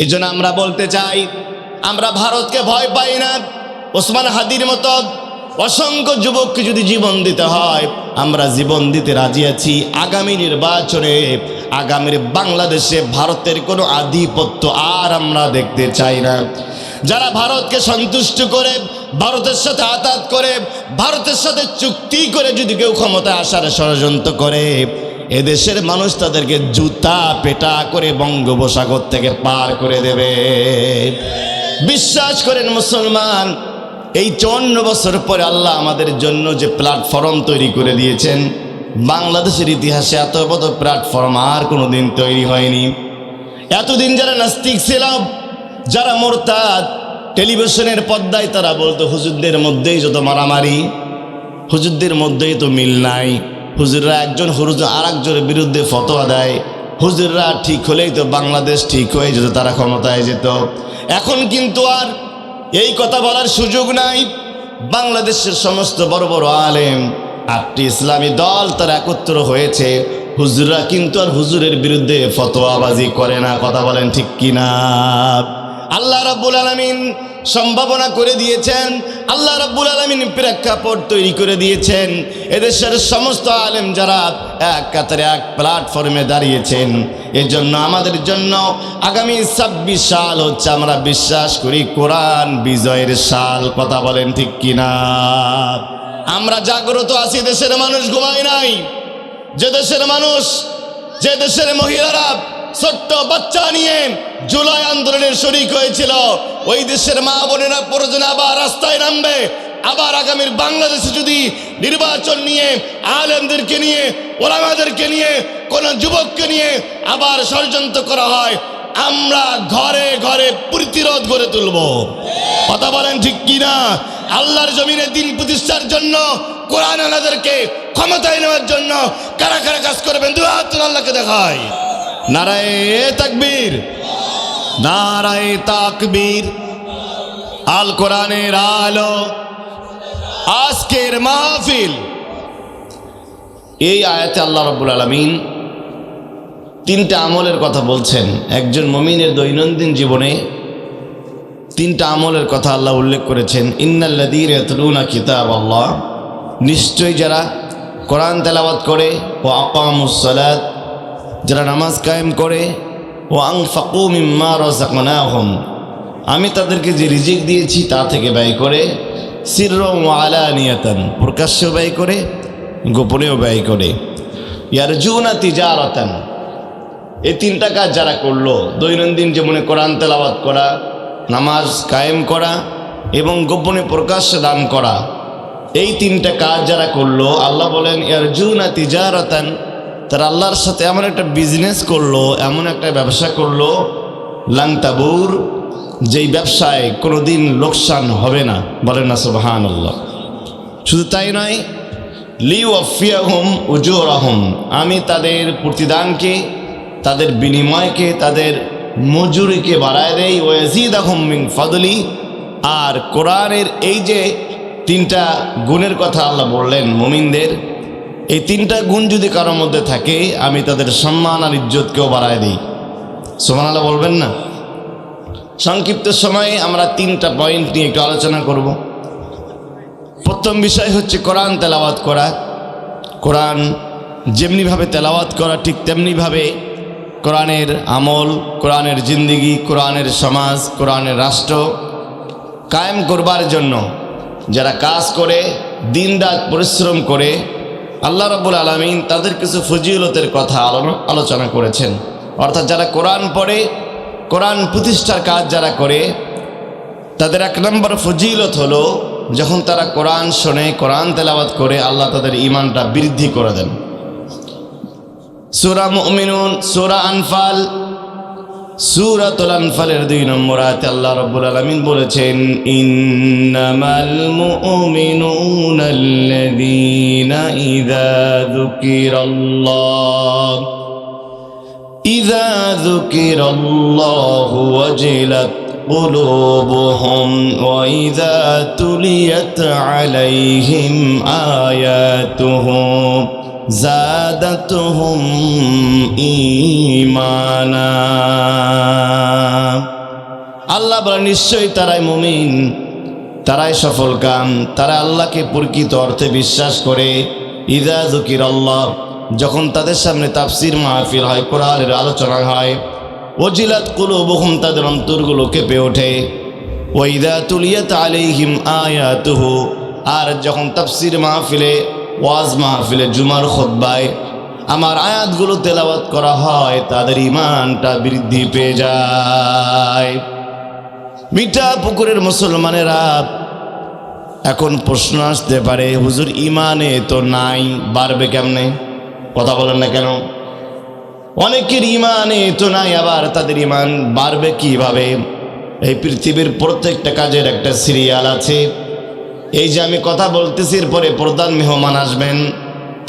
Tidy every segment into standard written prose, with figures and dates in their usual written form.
এই জন্য আমরা বলতে চাই, আমরা ভারতকে ভয় পাই না। ওসমান হাদির মতো অসংখ্য যুবককে যদি জীবন দিতে হয়, আমরা জীবন দিতে রাজি আছি। আগামী নির্বাচনে, আগামীর বাংলাদেশে ভারতের কোনো আধিপত্য আর আমরা দেখতে চাই না। যারা ভারতকে সন্তুষ্ট করে, ভারতের সাথে আতাত করে, ভারতের সাথে চুক্তি করে যদি কেউ ক্ষমতায় আসার ষড়যন্ত্র করে, এদেশের মানুষ তাদেরকে জুতা পেটা করে বঙ্গোপসাগর থেকে পার করে দেবে। বিশ্বাস করেন মুসলমান, এই 54 বছর পরে আল্লাহ আমাদের জন্য যে প্ল্যাটফর্ম তৈরি করে দিয়েছেন, বাংলাদেশের ইতিহাসে এত বড় প্ল্যাটফর্ম আর কোনোদিন তৈরি হয়নি। এতদিন যারা নাস্তিক ছিল, যারা মুরতাদ, টেলিভিশনের পর্দায় তারা বলতো হুজুরদের মধ্যেই যত মারামারি, হুজুরদের মধ্যেই তো মিল নাই, হুজুররা একজন হুজুর আর একজনের বিরুদ্ধে ফতোয়া দেয়, হুজুররা ঠিক হলেই তো বাংলাদেশ ঠিক হয়ে যেত, তারা ক্ষমতায় যেত। এখন কিন্তু আর এই কথা বলার সুযোগ নাই। বাংলাদেশের সমস্ত বড় বড় আলেম, 8টি ইসলামী দল তারা একত্র হয়েছে, হুজুররা কিন্তু আর হুজুরের বিরুদ্ধে ফতোয়াবাজি করে না। কথা বলেন ঠিক কিনা? আল্লাহ রাব্বুল আলামিন সম্ভাবনা করে দিয়েছেন, আল্লাহ রাব্বুল আলামিন প্রেক্ষাপট তৈরি করে দিয়েছেন। এদেশের সমস্ত আলেম যারা এক কাতারে এক প্ল্যাটফর্মে দাঁড়িয়েছেন, এজন্য আমাদের জন্য আগামী 26 সাল হচ্ছে, আমরা বিশ্বাস করি, কোরআন বিজয়ের সাল। কথা বলেন ঠিক কিনা? আমরা জাগ্রত আছি, দেশের মানুষ ঘুমায় নাই। যে দেশের মানুষ, যে দেশের মহিলারা ছোট্ট বাচ্চা নিয়ে জুলাই আন্দোলনের শরিক হয়েছিল, ওই দেশের মা বোনেরা প্রয়োজনে আবার রাস্তায় নামবে। আবার আগামীর বাংলাদেশে যদি নির্বাচন নিয়ে, আলেমদেরকে নিয়ে, ওলামাদেরকে নিয়ে, কোন যুবককে নিয়ে আবার ষড়যন্ত্র করা হয়, আমরা ঘরে ঘরে প্রতিরোধ গড়ে তুলব। কথা বলেন ঠিক কিনা? আল্লাহর জমিনে দিন প্রতিষ্ঠার জন্য, কোরআন আনাদেরকে ক্ষমতায় নেওয়ার জন্য কারা কারা কাজ করবেন? দুই হাত তুলে আল্লাহকে দেখায়। নারায়ে তাকবীর, নারায়ে তাকবীর। আল কোরআনের আলো, আজকের মাহফিল। এই আয়াতে আল্লাহ রাব্বুল আলামিন 3টা আমলের কথা বলছেন। একজন মুমিনের দৈনন্দিন জীবনে 3টা আমলের কথা আল্লাহ উল্লেখ করেছেন। ইন্নাল্লাযীনা ইয়াতলুনা কিতাবাল্লাহ, নিশ্চয়ই যারা কোরআন তেলাওয়াত করে, ও আকামুস সালাত, যারা নামাজ কায়েম করে, ও আনফাকু মিম্মা রাযাকনাহুম, আমি তাদেরকে যে রিজিক দিয়েছি তা থেকে ব্যয় করে, সিররান ওয়া আলানিয়াতান, প্রকাশ্যেও ব্যয় করে, গোপনেও ব্যয় করে, ইয়ারজুনা তিজারাতান। এই 3টা কাজ যারা করলো, দৈনন্দিন জীবনে কোরআন তেলাওয়াত করা, নামাজ কায়েম করা এবং গোপনে প্রকাশ্যে দান করা, এই 3টা কাজ যারা করলো, আল্লাহ বলেন ইয়ারজুনা তিজারাতান, তারা আল্লাহর সাথে এমন একটা বিজনেস করলো, এমন একটা ব্যবসা করলো, লাং তাবুর, যেই ব্যবসায় কোনোদিন লোকসান হবে না। বলেন না সুবহানাল্লাহ। শুধু তাই নয়, লিওয়াফিয়াহুম উজুরাহুম, আমি তাদের প্রতিদানকে, তাদের বিনিময়কে, তাদের মজুরিকে বাড়ায় দেই, ওয়াজিদাহুম মিন ফাদলি। আর কোরআনের এই যে 3টা গুণের কথা আল্লাহ বললেন মুমিনদের, এই 3টা গুণ যদি কারোর মধ্যে থাকে, আমি তাদের সম্মান আর ইজ্জতকেও বাড়ায় দিই। সুবহানাল্লাহ বলবেন না? সংক্ষিপ্ত সময়ে আমরা 3টা পয়েন্ট নিয়ে একটু আলোচনা করব। প্রথম বিষয় হচ্ছে কোরআন তেলাওয়াত করা। কোরআন যেমনিভাবে তেলাওয়াত করা, ঠিক তেমনিভাবে কোরআনের আমল, কোরআনের জিন্দিগি, কোরআনের সমাজ, কোরআনের রাষ্ট্র কায়েম করবার জন্য যারা কাজ করে, দিন রাত পরিশ্রম করে, আল্লাহ রাব্বুল আলামিন তাদের কিছু ফজিলতের কথা আলোচনা করেছেন। অর্থাৎ যারা কোরআন পড়ে, কোরআন প্রতিষ্ঠার কাজ যারা করে, তাদের 1 নম্বর ফজিলত হলো, যখন তারা কোরআন শোনে, কোরআন তেলাওয়াত করে, আল্লাহ তাদের ঈমানটা বৃদ্ধি করে দেন। সূরা মুমিনুন, সূরা আনফাল, সূরাতুল আনফালের 2 নম্বর আয়াতে আল্লাহ রাব্বুল আলামিন বলেছেন, ইন্নামাল মুমিনুনা আল্লাযীনা ইযা যুকিরাল্লাহু ওয়াজিলাত قلوبهم وإذا تليت عليهم آياته زادتهم إيمانا আল্লাহ বলে নিশ্চয়ই তারাই মুমিন, তারাই সফল কাম, তারা আল্লাহকে প্রকৃত অর্থে বিশ্বাস করে। ইযা যুকিরাল্লাহ, যখন তাদের সামনে তাফসীর মাহফিল হয়, কোরআনের আলোচনা হয়, ওয়াজিলাত কুলুবুহুম, তাদের অন্তরগুলো কেঁপে ওঠে। ওয়া ইযা তুলিয়াত আলাইহিম আয়াতুহু, আর যখন তাফসীর মাহফিলে, ওয়াজ মাহফিলে, জুমার খুতবায় আমার আয়াতগুলো তেলাওয়াত করা হয়, তাদের ঈমানটা বৃদ্ধি পেয়ে যায়। মিঠা পুকুরের মুসলমানেরা, এখন প্রশ্ন আসতে পারে, হুজুর ঈমানে তো নাই, বাড়বে কেমনে? কথা বলেন না কেন? অনেকের ঈমানে তো নাই, আবার তাদের ঈমান বাড়বে কিভাবে? এই পৃথিবীর প্রত্যেকটা কাজের একটা সিরিয়াল আছে। এই যে আমি কথা বলতেছি, এরপরে প্রধান মেহমান আসবেন,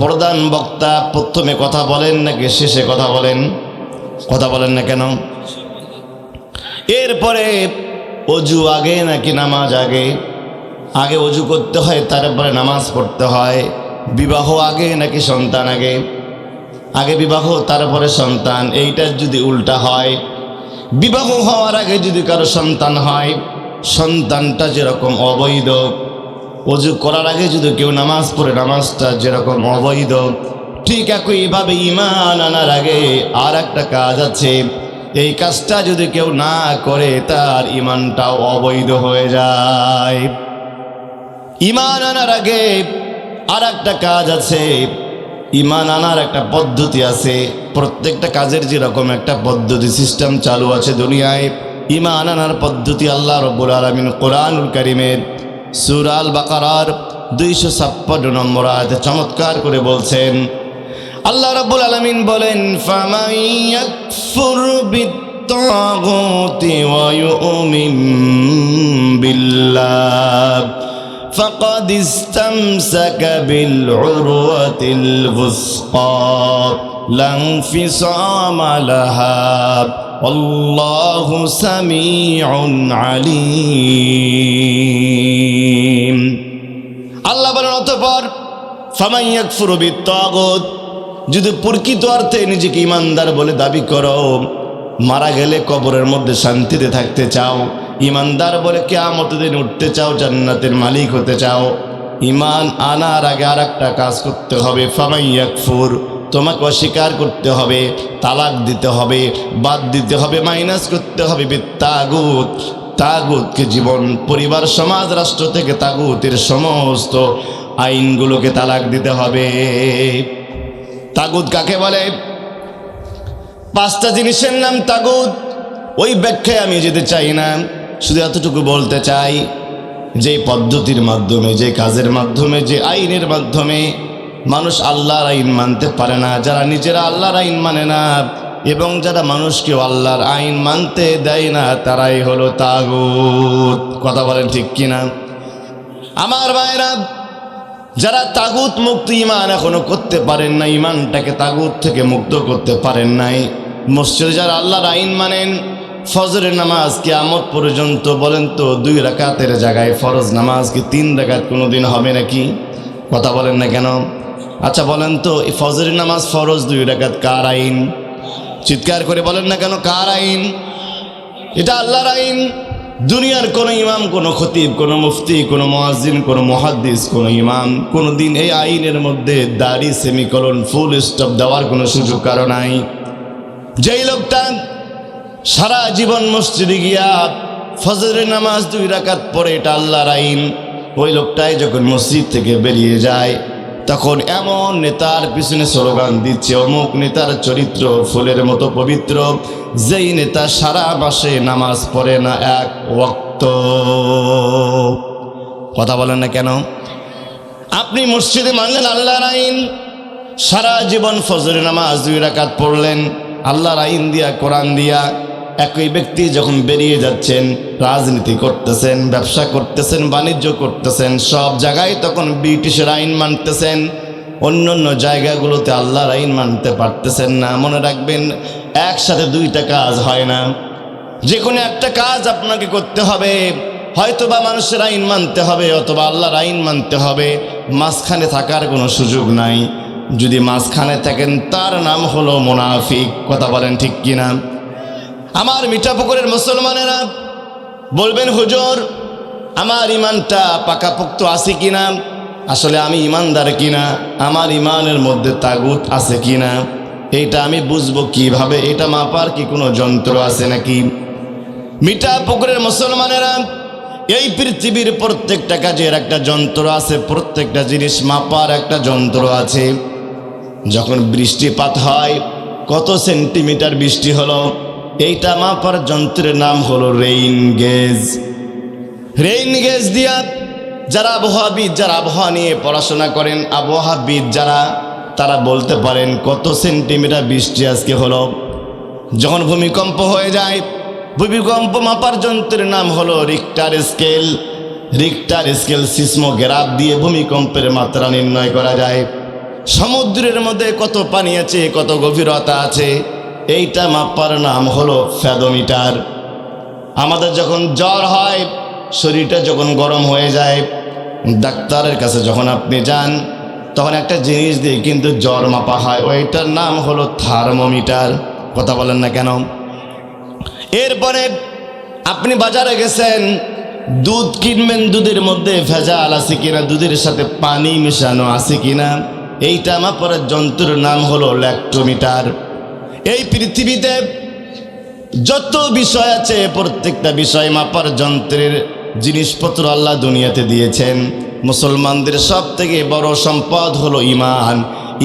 প্রধান বক্তা প্রথমে কথা বলেন নাকি শেষে কথা বলেন? কথা বলেন না কেন? এরপরে অজু আগে নাকি নামাজ আগে? আগে অজু করতে হয়, তারপরে নামাজ পড়তে হয়। বিবাহ আগে নাকি সন্তান আগে? আগে বিবাহ তারপরে সন্তান। এইটা যদি উল্টা হয়, বিবাহ হওয়ার আগে যদি কারো সন্তান হয়, সন্তানটা যেরকম অবৈধ, অজু করার আগে যদি কেউ নামাজ পড়ে, নামাজটা যেরকম অবৈধ, ঠিক একইভাবে ঈমান আনার আগে আর একটা কাজ আছে। এই কাজটা যদি কেউ না করে, তার ঈমানটাও অবৈধ হয়ে যায়। ঈমান আনার আগে আর একটা কাজ আছে, ঈমান আনার একটা পদ্ধতি আছে। প্রত্যেকটা কাজের যেরকম একটা পদ্ধতি সিস্টেম চালু আছে দুনিয়ায়, ঈমান আনার পদ্ধতি আল্লাহ রাব্বুল আলামিন কোরআনুল কারীমের সূরা আল বাকারার 256 নম্বর আয়াতে চমৎকার করে বলছেন। আল্লাহ রাব্বুল আলামিন বলেন, ফামান ইয়াকফুর বিত্তাগুতি ওয়া ইউমিন বিল্লাহ ফাকাদ ইসতামসাকা বিল উরওয়াতিল ওয়ুসকা লা ইনফিসামা লাহা আল্লাহু সামিউন আলিম। আল্লাহ বলেন, অতঃপর ফামান ইয়াকফুরু বিত্তাগুত, যদি প্রকৃত অর্থে নিজেকে ইমানদার বলে দাবি করো, মারা গেলে কবরের মধ্যে শান্তিতে থাকতে চাও, ইমানদার বলে কিয়ামতের দিন উঠতে চাও, জান্নাতের মালিক হতে চাও, ঈমান আনার আগে আর একটা কাজ করতে হবে। ফামান ইয়াকফুর, তোমাকে অস্বীকার করতে হবে, তালাক দিতে হবে, বাদ দিতে হবে, মাইনাস করতে হবে বিত্তাগুত, তাগুতকে জীবন, পরিবার, সমাজ, রাষ্ট্র থেকে তাগুতের সমস্ত আইনগুলোকে তালাক দিতে হবে। তাগুত কাকে বলে? 5টা জিনিসের নাম তাগুত। ওই ব্যাখ্যায় আমি যেতে চাই না, শুধু এতটুকু বলতে চাই, যে পদ্ধতির মাধ্যমে, যে কাজের মাধ্যমে, যে আইনের মাধ্যমে মানুষ আল্লাহর আইন মানতে পারে না, যারা নিজেরা আল্লাহর আইন মানে না এবং যারা মানুষকেও আল্লাহর আইন মানতে দেয় না, তারাই হলো তাগুত। কথা বলেন ঠিক কিনা? আমার ভাইরা, যারা তাগুত মুক্ত ঈমান এখনো করতে পারেন না, ঈমানটাকে তাগুত থেকে মুক্ত করতে পারেন নাই, মসজিদে যারা আল্লাহর আইন মানেন, ফজরের নামাজ কিয়ামত পর্যন্ত বলেন তো 2 রাকাতের জায়গায় ফরজ নামাজ কি 3 রাকাত কোনোদিন হবে নাকি? কথা বলেন না কেন? আচ্ছা বলেন তো, এই ফজরের নামাজ ফরজ 2 রাকাত কার আইন? চিৎকার করে বলেন না কেন, কার আইন? এটা আল্লাহর আইন। দুনিয়ার কোনো ইমাম, কোনো খতিব, কোনো মুফতি, কোনো মুয়াজ্জিন, কোনো মুহাদ্দিস, কোনো ইমাম কোনো দিন এই আইনের মধ্যে দাড়ি, সেমিকোলন, ফুল স্টপ দেওয়ার কোনো সুযোগ কারো নাই। যেই লোকটা সারা জীবন মসজিদে গিয়া ফজরের নামাজ 2 রাকাত পড়ে, এটা আল্লাহর আইন, ওই লোকটাই যখন মসজিদ থেকে বেরিয়ে যায়, তখন এমন নেতার পিছনে স্লোগান দিচ্ছে, অমুক নেতার চরিত্র ফুলের মতো পবিত্র, যেই নেতা সারা মাসে নামাজ পড়ে না 1 ওয়াক্ত। কথা বলেন না কেন? আপনি মসজিদে মানলেন আল্লাহর আইন, সারা জীবন ফজরের নামাজ 2 রাকাত পড়লেন আল্লাহর আইন দিয়া, কোরআন দিয়া। একই ব্যক্তি যখন বেরিয়ে যাচ্ছেন, রাজনীতি করতেছেন, ব্যবসা করতেছেন, বাণিজ্য করতেছেন, সব জায়গায় তখন ব্রিটিশের আইন মানতেছেন, অন্য অন্য জায়গাগুলোতে আল্লাহর আইন মানতে পারতেছেন না। মনে রাখবেন, একসাথে 2টা কাজ হয় না। যে কোনো একটা কাজ আপনাকে করতে হবে, হয়তোবা মানুষের আইন মানতে হবে অথবা আল্লাহর আইন মানতে হবে, মাঝখানে থাকার কোনো সুযোগ নাই। যদি মাঝখানে থাকেন, তার নাম হলো মুনাফিক। কথা বলেন ঠিক কিনা? আমার মিঠাপুকুরের মুসলমানেরা, বলবেন হুজুর আমার ইমানটা পাকাপোক্ত আছে কিনা, আসলে আমি ইমানদার কিনা, আমার ইমানের মধ্যে তাগুত আছে কিনা, এইটা আমি বুঝবো কিভাবে? এটা মাপার কি কোনো যন্ত্র আছে নাকি? মিঠাপুকুরের মুসলমানেরা, এই পৃথিবীর প্রত্যেকটা কাজের একটা যন্ত্র আছে, প্রত্যেকটা জিনিস মাপার একটা যন্ত্র আছে। যখন বৃষ্টিপাত হয়, কত সেন্টিমিটার বৃষ্টি হলো, এইটা মাপার যন্ত্রের নাম হলো রেইন গেজ। রেইন গেজ দিয়া যারা আবহাওয়াবিদ, যারা আবহাওয়া নিয়ে পড়াশোনা করেন, আবহাওয়াবিদ যারা, তারা বলতে পারেন কত সেন্টিমিটার বৃষ্টি আজকে হলো। যখন ভূমিকম্প হয়ে যায়, ভূমিকম্প মাপার যন্ত্রের নাম হলো Richter scale. Richter scale seismograph দিয়ে ভূমিকম্পের মাত্রা নির্ণয় করা যায়। সমুদ্রের মধ্যে কত পানি আছে, কত গভীরতা আছে, এইটা মাপার নাম হলো ফ্যাদোমিটার। আমাদের যখন জ্বর হয়, শরীরটা যখন গরম হয়ে যায়, ডাক্তারের কাছে যখন আপনি যান, তখন একটা জিনিস দিয়ে কিন্তু জ্বর মাপা হয়, ওইটার নাম হলো থার্মোমিটার। কথা বলেন না কেন? এরপরে আপনি বাজারে গেছেন, দুধ কিনবেন, দুধের মধ্যে ভেজাল আছে কিনা, দুধের সাথে পানি মেশানো আছে কিনা, এইটা মাপার যন্ত্রের নাম হলো ল্যাক্টোমিটার। এই পৃথিবীতে যত বিষয় আছে, প্রত্যেকটা বিষয় মাপার যন্ত্রের জিনিসপত্র আল্লাহ দুনিয়াতে দিয়েছেন। মুসলমানদের সব থেকে বড় সম্পদ হলো ইমান।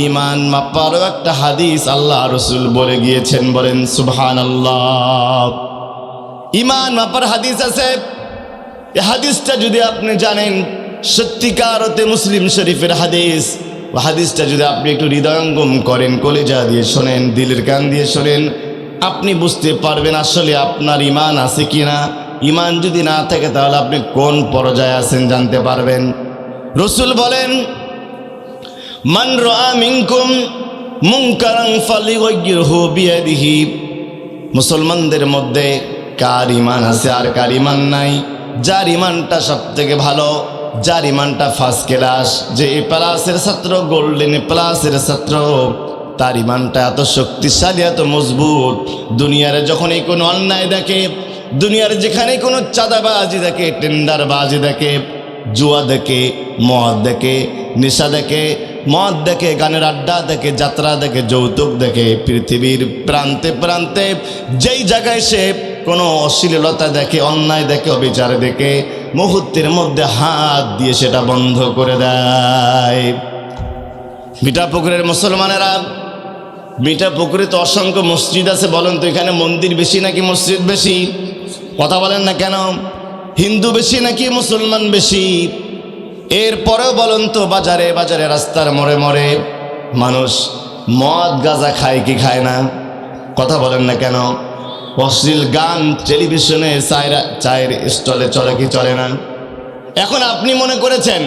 ইমান মাপারও একটা হাদিস আল্লাহ রসুল বলে গিয়েছেন, বলেন সুবহানাল্লাহ। ইমান মাপার হাদিস আছে। এই হাদিসটা যদি আপনি জানেন, সত্যিকার অর্থে মুসলিম শরীফের হাদিস, হাদিসটা যদি আপনি একটু হৃদয়ঙ্গম করেন, কলিজা দিয়ে শোনেন, দিলের কান দিয়ে শোনেন, আপনি বুঝতে পারবেন আসলে আপনার ইমান আছে কিনা। ইমান যদি না থাকে তাহলে আপনি কোন পর্যায়ে আছেন জানতে পারবেন। রসুল বলেন, মান রাআ মিনকুম মুনকারান ফালিয়ুগিরহু বিয়াদিহি। মুসলমানদের মধ্যে কার ইমান আছে আর কার ইমান নাই? যার ইমানটা সব থেকে ভালো, যার ইমানটা ফার্স্ট ক্লাস, যে এ প্লাসের ছাত্র, গোল্ডেন প্লাসের ছাত্র, তার ইমানটা এত শক্তিশালী, এত মজবুত, দুনিয়ার যখনই কোনো অন্যায় দেখে, দুনিয়ার যেখানে কোনো চাঁদাবাজি দেখে, টেন্ডারবাজি দেখে, জুয়া দেখে, মদ দেখে, নেশা দেখে, মদ দেখে, গানের আড্ডা দেখে, যাত্রা দেখে, যৌতুক দেখে, পৃথিবীর প্রান্তে প্রান্তে যেই জায়গায় সে কোনো অশ্লীলতা দেখে, অন্যায় দেখে, অবিচার দেখে, মুহূর্তের মধ্যে হাত দিয়ে সেটা বন্ধ করে দেয়। মিঠাপুকুরের মুসলমানেরা, মিঠাপুকুরে তো অসংখ্য মসজিদ আছে, বলেন তো এখানে মন্দির বেশি নাকি মসজিদ বেশি? কথা বলেন না কেন? হিন্দু বেশি নাকি মুসলমান বেশি? এরপরেও বলেন তো, বাজারে বাজারে, রাস্তার মোড়ে মোড়ে মানুষ মদ গাঁজা খায় কি খায় না? কথা বলেন না কেন? অশ্লীল গান টেলিভিশনে, চায়ের স্টলে চলে কি চলে না? এখন আপনি মনে করেছেন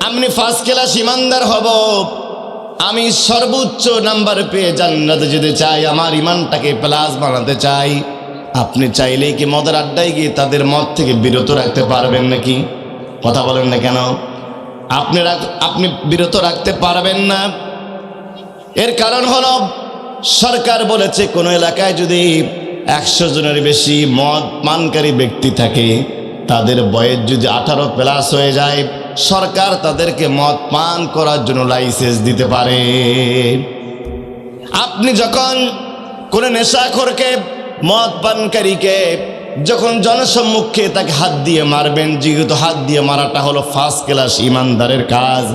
আপনি ফার্স্ট ক্লাস ইমানদার হব, আমি সর্বোচ্চ নাম্বার পেয়ে জান্নাতে যেতে চাই, আমার ইমানটাকে প্লাস বানাতে চাই। আপনি চাইলেই কি মদের আড্ডায় গিয়ে তাদের মদ থেকে বিরত রাখতে পারবেন নাকি? কথা বলেন না কেন? আপনি বিরত রাখতে পারবেন না। এর কারণ হলো, সরকার বলেছে কোনো এলাকায় যদি 100 জনের বেশি মদ পানকারী ব্যক্তি থাকে, তাদের বয়স যদি 18 প্লাস হয়ে যায়, সরকার তাদেরকে মদ পান করার জন্য লাইসেন্স দিতে পারে। আপনি যখন কোনো নেশাখোরকে, মদ পানকারীকে যখন জনসম্মুখে তাকে হাত দিয়ে মারবেন, যেহেতু হাত দিয়ে মারাটা হলো ফার্স্ট ক্লাস ইমানদারের কাজ,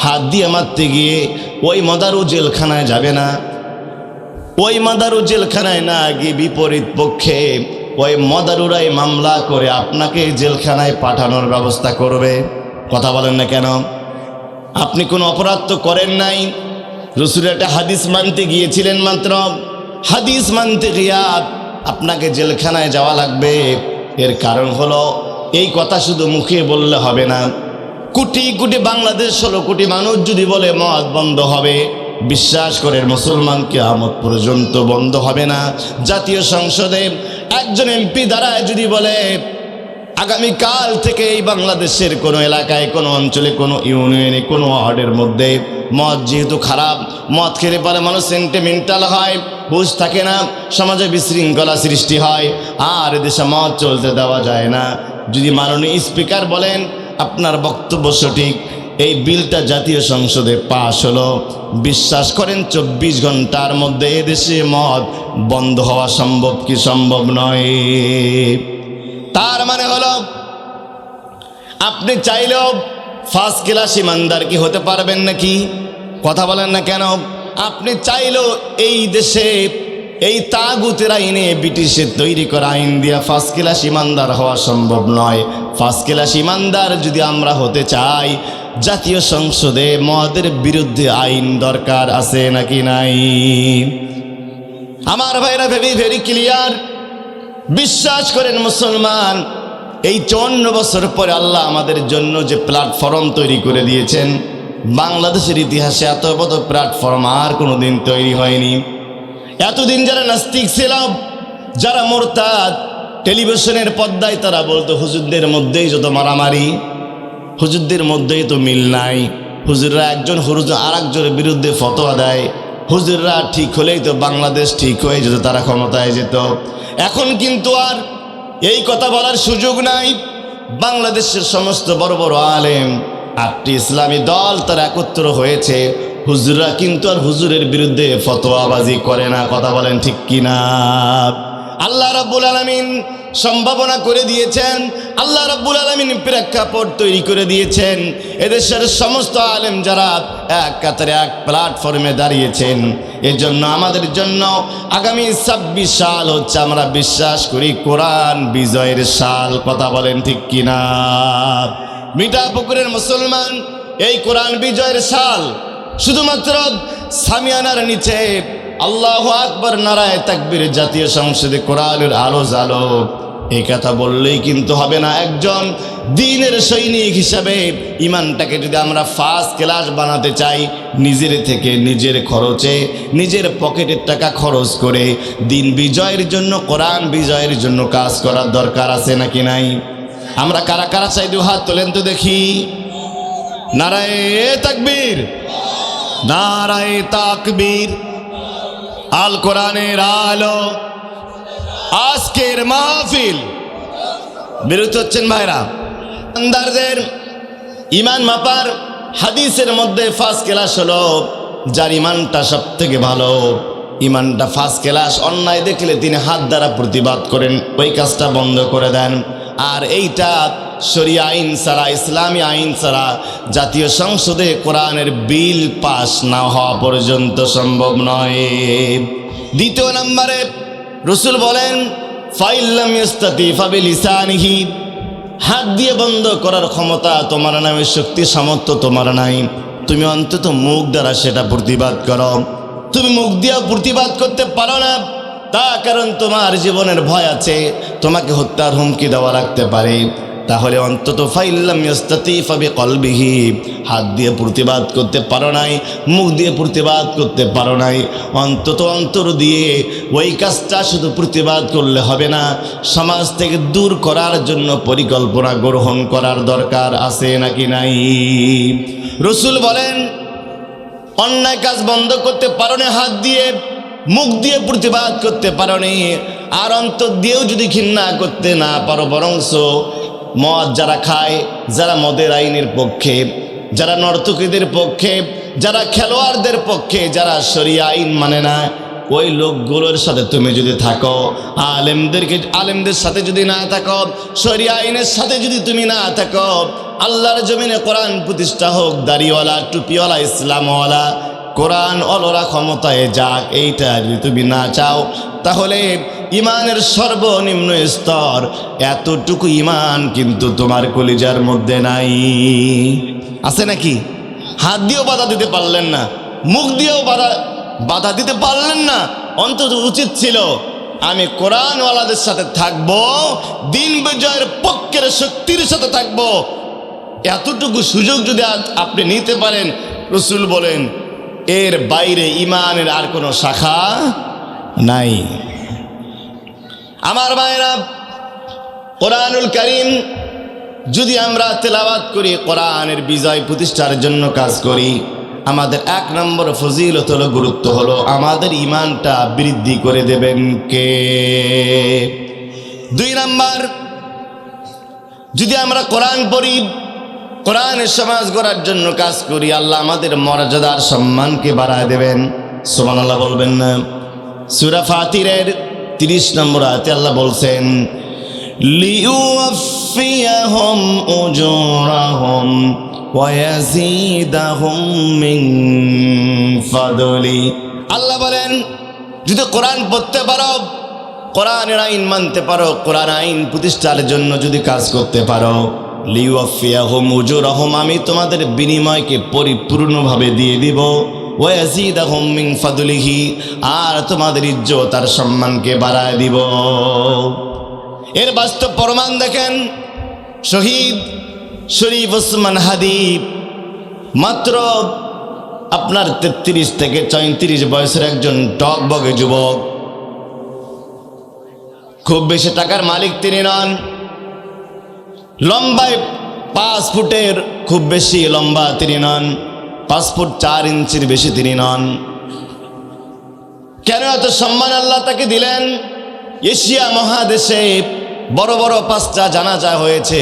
হাত দিয়ে মারতে গিয়ে ওই মদারু জেলখানায় যাবে না। ওই মদারু জেলখানায় না গিয়ে বিপরীত পক্ষে ওই মদারুরাই মামলা করে আপনাকে জেলখানায় পাঠানোর ব্যবস্থা করবে। কথা বলেন না কেন? আপনি কোনো অপরাধ তো করেন নাই। রসুল একটা হাদিস মানতে গিয়েছিলেন, মাত্র হাদিস মানতে গিয়া আপনাকে জেলখানায় যাওয়া লাগবে। এর কারণ হলো, এই কথা শুধু মুখে বললে হবে না। কোটি কোটি বাংলাদেশ 16 কোটি মানুষ যদি বলে মদ বন্ধ হবে, বিশ্বাস করেন মুসলমান কিয়ামত পর্যন্ত বন্ধ হবে না। জাতীয় সংসদে একজন এমপি দ্বারা যদি বলে আগামীকাল থেকে এই বাংলাদেশের কোনো এলাকায়, কোনো অঞ্চলে, কোনো ইউনিয়নে, কোনো ওয়ার্ডের মধ্যে মদ যেহেতু খারাপ, মদ খেলে পরে মানুষ সেন্টিমেন্টাল হয়, হুঁশ থাকে না, সমাজে বিশৃঙ্খলা সৃষ্টি হয়, আর এদেশে মদ চলতে দেওয়া যায় না। যদি মাননীয় স্পিকার বলেন আপনার বক্তব্য সঠিক, এই বিলটা জাতীয় সংসদে পাশ হলো, বিশ্বাস করেন 24 ঘন্টার মধ্যে এদেশে মদ বন্ধ হওয়া সম্ভব কি সম্ভব নয়? তার মানে হলো আপনি চাইলেও ফার্স্ট ক্লাস ইমানদার কি হতে পারবেন নাকি? কথা বলেন না কেন? আপনি চাইলেও এই দেশে এই তাগুতের আইনে, ব্রিটিশের তৈরি করা আইন দিয়া ফার্স্ট ক্লাস ইমানদার হওয়া সম্ভব নয়। ফার্স্ট ক্লাস ইমানদার যদি আমরা হতে চাই, জাতীয় সংসদে মদের বিরুদ্ধে আইন দরকার আছে নাকি নাই? আমার ভাইরা ভেরি ক্লিয়ার। বিশ্বাস করেন মুসলমান, এই 54 বছর পরে আল্লাহ আমাদের জন্য যে প্ল্যাটফর্ম তৈরি করে দিয়েছেন, বাংলাদেশের ইতিহাসে এত বড় প্ল্যাটফর্ম আর কোনোদিন তৈরি হয়নি। এতদিন যারা নাস্তিক ছিল, যারা মুরতাদ, টেলিভিশনের পর্দায় তারা বলতো হুজুরদের মধ্যেই যত মারামারি, হুজুরদের মধ্যেই তো মিল নাই, হুজুররা একজন হুজুর আর একজনের বিরুদ্ধে ফতোয়া দেয়, হুজুররা ঠিক হলেই তো বাংলাদেশ ঠিক হয়ে যেত, তারা ক্ষমতায় যেত। এখন কিন্তু আর এই কথা বলার সুযোগ নাই। বাংলাদেশের সমস্ত বড় বড় আলেম, 8টি ইসলামী দল তারা একত্র হয়েছে, হুজুররা কিন্তু আর হুজুরের বিরুদ্ধে ফতোয়াবাজি করে না। কথা বলেন ঠিক কিনা? আল্লাহ রাব্বুল আলামিন সম্ভাবনা করে দিয়েছেন, আল্লাহ রাব্বুল আলামিন প্রেক্ষাপট তৈরি করে দিয়েছেন। এদেশের সমস্ত আলেম যারা এক কাতারে এক প্ল্যাটফর্মে দাঁড়িয়েছেন, এজন্য আমাদের জন্য আগামী 26 সাল হচ্ছে, আমরা বিশ্বাস করি, কোরআন বিজয়ের সাল। কথা বলেন ঠিক কিনা? মিঠাপুকুরের মুসলমান, এই কোরআন বিজয়ের সাল শুধুমাত্র সামিয়ানার নিচে আল্লাহু আকবার, নারায়ে তাকবীর, জাতীয় সংসদে কোরআনের আলো জ্বালো, এই কথা বললেই কিন্তু হবে না। একজন দ্বীনের সৈনিক হিসাবে ইমানটাকে যদি আমরা ফার্স্ট ক্লাস বানাতে চাই, নিজের থেকে, নিজের খরচে, নিজের পকেটের টাকা খরচ করে দিন বিজয়ের জন্য, কোরআন বিজয়ের জন্য কাজ করার দরকার আছে নাকি নাই? আমরা কারা কারা চাই? দু হাত তোলেন তো দেখি। নারায়ে তাকবীর, নারায়ে তাকবীর। আল কোরআনের আলো, আজকের মাহফিল। বিরত হচ্ছেন ভাইরা? ইমানদারদের ইমান মাপার হাদিসের মধ্যে ফার্স্ট ক্লাস হলো যার ইমানটা সব থেকে ভালো, ইমানটা ফার্স্ট ক্লাস। অন্যায় দেখলে তিনি হাত দ্বারা প্রতিবাদ করেন, ওই কাজটা বন্ধ করে দেন। আর এইটা শরিয়া আইন ছাড়া, ইসলামী আইন ছাড়া জাতীয় সংসদে কোরআনের বিল পাস না হওয়া পর্যন্ত সম্ভব নয়। দ্বিতীয় নম্বরে রসুল বলেন, ফাইল্লাম ইস্তাতি ফাবিলিসানিহি, হাত দিয়ে বন্ধ করার ক্ষমতা তোমার নাই, শক্তি সামর্থ্য তোমার নাই, তুমি অন্তত মুখ দ্বারা সেটা প্রতিবাদ করো। তুমি মুখ দিয়েও প্রতিবাদ করতে পারো না, তা কারণ তোমার জীবনের ভয় আছে, তোমাকে হত্যার হুমকি দেওয়া রাখতে পারে। তাহলে অন্তত ফাইল্লাম ইস্তাতি ফাবিকলবিহি, হাত দিয়ে প্রতিবাদ করতে পারো নাই, মুখ দিয়ে প্রতিবাদ করতে পারো নাই, অন্তত অন্তর দিয়ে ওই কাজটা শুধু প্রতিবাদ করলে হবে না, সমাজ থেকে দূর করার জন্য পরিকল্পনা গ্রহণ করার দরকার আছে নাকি নাই? রসুল বলেন, অন্যায় কাজ বন্ধ করতে পারো না হাত দিয়ে, মুখ দিয়ে প্রতিবাদ করতে পারো নি, আর অন্তর দিয়েও যদি ঘৃণা করতে না পারো, বরংস মদ যারা খায়, যারা মদের আইনের পক্ষে, যারা নর্তকীদের পক্ষে, যারা খেলোয়াড়দের পক্ষে, যারা শরিয়া আইন মানে না, ওই লোকগুলোর সাথে তুমি যদি থাকো, আলেমদের সাথে যদি না থাকো, শরিয়া আইনের সাথে যদি তুমি না থাকো, আল্লাহর জমিনে কোরআন প্রতিষ্ঠা হোক, দাড়িওয়ালা, টুপিওয়ালা, ইসলামওয়ালা, কোরআন অলরা ক্ষমতায় যাক, এইটা যদি তুমি না চাও, তাহলে ইমানের সর্বনিম্ন স্তর এতটুকু ইমান কিন্তু তোমার কলিজার মধ্যে নাই। আছে নাকি? হাত দিয়েও বাধা দিতে পারলেন না, মুখ দিয়েও বাধা দিতে পারলেন না, অন্তত উচিত ছিল আমি কোরআনওয়ালাদের সাথে থাকবো, দিন বিজয়ের পক্ষের শক্তির সাথে থাকবো। এতটুকু সুযোগ যদি আপনি নিতে পারেন, রসুল বলেন এর বাইরে ইমানের আর কোনো শাখা নাই। আমার ভাইরা, কোরআনুল কারীম যদি আমরা তেলাওয়াত করি, কোরআনের বিজয় প্রতিষ্ঠার জন্য কাজ করি, আমাদের 1 নম্বর ফজিলত হলো, গুরুত্ব হলো, আমাদের ঈমানটা বৃদ্ধি করে দেবেন কে? 2 নম্বর, যদি আমরা কোরআন পড়ি, কোরআনের সমাজ গড়ার জন্য কাজ করি, আল্লাহ আমাদের মর্যাদার সম্মানকে বাড়ায় দেবেন। সুবহানাল্লাহ বলবেন না? সূরা ফাতিরের 30 নম্বর আয়াতে আল্লাহ বলছেন, লিউওয়াফিয়াহুম উজুরাহুম ওয়া ইয়াজিদাহুম মিন ফাদলি। আল্লাহ বলেন, যদি কোরআন পড়তে পারো, কোরআনের আইন মানতে পারো, কোরআন আইন প্রতিষ্ঠার জন্য যদি কাজ করতে পারো, লিউওয়াফিয়াহুম উজুরাহুম, আমি তোমাদের বিনিময়কে পরিপূর্ণভাবে দিয়ে দিব, ওয়া ইয়াজিদাহুম মিন ফাদলিহি, আর তোমাদের ইজ্জত আর সম্মানকে বাড়ায় দিব। এর বাস্তব প্রমাণ দেখেন, শহীদ শরীফ ওসমান হাদি মাত্র আপনার 33 থেকে 34 বয়সের একজন টকবগে যুবক। খুব বেশি টাকার মালিক তিনি নন, লম্বায় 5 ফুটের খুব বেশি লম্বা তিনি নন, 5 ফুট 4 ইঞ্চির বেশি তিনি নন। কেন এত সম্মান আল্লাহ তাকে দিলেন? এশিয়া মহাদেশে বড় বড় 5টা জানাজা হয়েছে,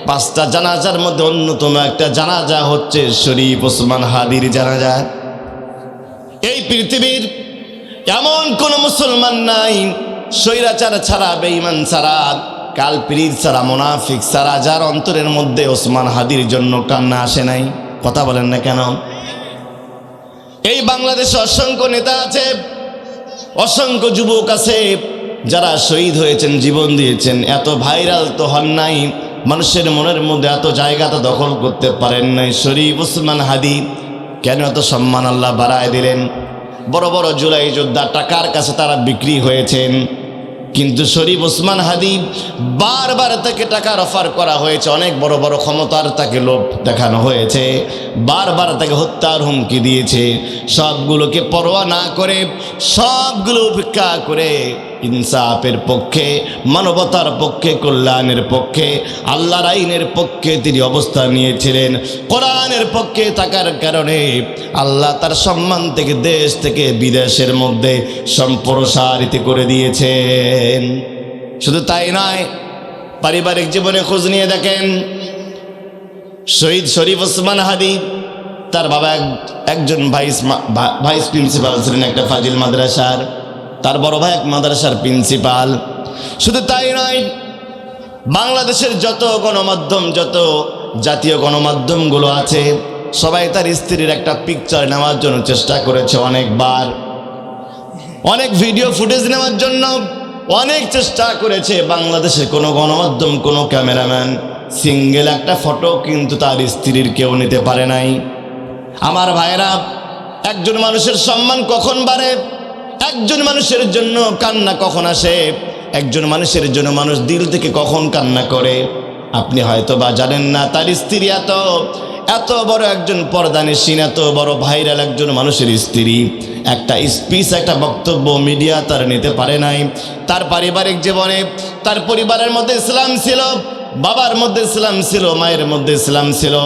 5টা জানাজার মধ্যে অন্যতম একটা জানাজা হচ্ছে শরীফ ওসমান হাদির জানাজা। এই পৃথিবীর এমন কোন মুসলমান নাই, স্বৈরাচার ছাড়া, বেঈমান ছাড়া, কালপিরির ছাড়া, মুনাফিক ছাড়া, যার অন্তরের মধ্যে ওসমান হাদির জন্য কান্না আসে নাই। কথা বলেন না কেন? এই বাংলাদেশে অসংখ্য নেতা আছে, অসংখ্য যুবক আছে, যারা শহীদ হয়েছেন, জীবন দিয়েছেন, এত ভাইরাল তো হন নাই, মানুষের মনের মধ্যে এত জায়গা তো দখল করতে পারেন নাই। শরীফ ওসমান হাদি কেন এত সম্মান আল্লাহ বাড়ায় দিলেন? বড় বড় জুলাই যোদ্ধা টাকার কাছে তারা বিক্রি হয়েছেন, কিন্তু শরীফ ওসমান হাদি বারবার তাকে টাকার অফার করা হয়েছে, অনেক বড় বড় ক্ষমতার তাকে লোভ দেখানো হয়েছে, বারবার তাকে হত্যার হুমকি দিয়েছে। সবগুলোকে পরোয়া না করে, সবগুলো উপেক্ষা করে ইনসাফের পক্ষে, মানবতার পক্ষে, কল্যাণের পক্ষে, আল্লাহর আইনের পক্ষে তিনি অবস্থান নিয়েছিলেন। কোরআনের পক্ষে থাকার কারণে আল্লাহ তার সম্মান থেকে দেশ থেকে বিদেশের মধ্যে সম্প্রসারিত করে দিয়েছেন। শুধু তাই নয়, পারিবারিক জীবনে খোঁজ নিয়ে দেখেন, শহীদ শরীফ ওসমান হাদি, তার বাবা একজন ভাইস প্রিন্সিপাল ছিলেন একটা ফাজিল মাদ্রাসার, তার বড় ভাই এক মাদ্রাসার প্রিন্সিপাল। শুধু তাই নয়, বাংলাদেশের যত গণমাধ্যম, যত জাতীয় গণমাধ্যমগুলো আছে, সবাই তার স্ত্রীর একটা পিকচার নেওয়ার জন্য চেষ্টা করেছে অনেকবার, অনেক ভিডিও ফুটেজ নেওয়ার জন্য অনেক চেষ্টা করেছে। বাংলাদেশের কোনো গণমাধ্যম, কোনো ক্যামেরাম্যান সিঙ্গেল একটা ফটো কিন্তু তার স্ত্রীর কেউ নিতে পারে নাই। আমার ভাইরা, একজন মানুষের সম্মান কখন বাড়ে, একজন মানুষের জন্য কান্না কখন আসে, একজন মানুষের জন্য মানুষ দিল থেকে কখন কান্না করে, আপনি হয়তো বা জানেন না। তার স্ত্রী এত বড় একজন পর্দানিসীন, এত বড় ভাইরাল একজন মানুষের স্ত্রী একটা স্পিচ, একটা বক্তব্য মিডিয়া তার নিতে পারে নাই। তার পারিবারিক জীবনে তার পরিবারের মধ্যে ইসলাম ছিল, বাবার মধ্যে ইসলাম ছিল, মায়ের মধ্যে ইসলাম ছিল,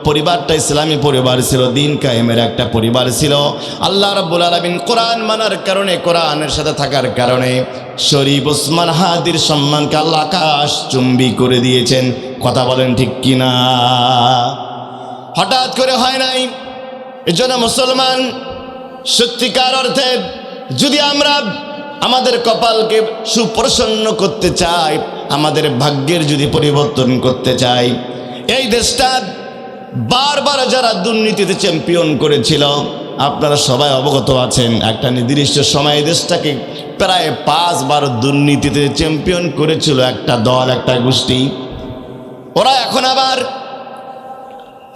পরিবারটা ইসলামী পরিবার ছিল, দিন কায়েমের একটা পরিবার ছিল। আল্লাহ রাব্বুল আলামিন কোরআন মানার কারণে, কোরআনের সাথে থাকার কারণে শরীফ ওসমান হাদির সম্মানকে আল্লাহ আকাশ চুম্বি করে দিয়েছেন। কথা বলেন ঠিক কিনা? হঠাৎ করে হয় নাই। এজন্য মুসলমান সত্যিকার অর্থে যদি আমরা আমাদের কপালকে সুপ্রসন্ন করতে চাই, আমাদের ভাগ্যের যদি পরিবর্তন করতে চাই, এই দেশটা বারবার যারা দুর্নীতিতে চ্যাম্পিয়ন করেছিল, আপনারা সবাই অবগত আছেন, একটা নির্দিষ্ট সময় দেশটাকে প্রায় 5 বার দুর্নীতিতে চ্যাম্পিয়ন করেছিল একটা দল, একটা গোষ্ঠী। ওরা এখন আবার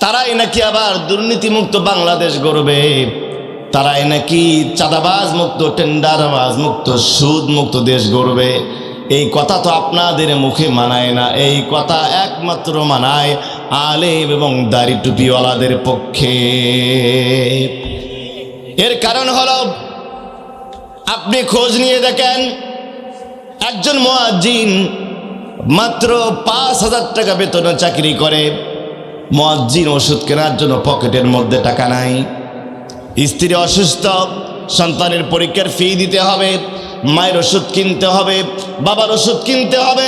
তারাই নাকি আবার দুর্নীতিমুক্ত বাংলাদেশ গড়বে, তারাই নাকি চাঁদাবাজ মুক্ত, টেন্ডারবাজ মুক্ত, সুদ মুক্ত দেশ গড়বে। এই কথা তো আপনাদের মুখে মানায় না, এই কথা একমাত্র মানায় আলেম এবং দাড়ি টুপিওয়ালাদের পক্ষে। এর কারণ হলো, আপনি খোঁজ নিয়ে দেখেন, একজন মুয়াজ্জিন মাত্র 5,000 টাকা বেতনে চাকরি করে, মুয়াজ্জিন ওষুধ কেনার জন্য পকেটের মধ্যে টাকা নাই, স্ত্রী অসুস্থ, সন্তানের পরীক্ষার ফি দিতে হবে, মায়ের ওষুধ কিনতে হবে, বাবার ওষুধ কিনতে হবে,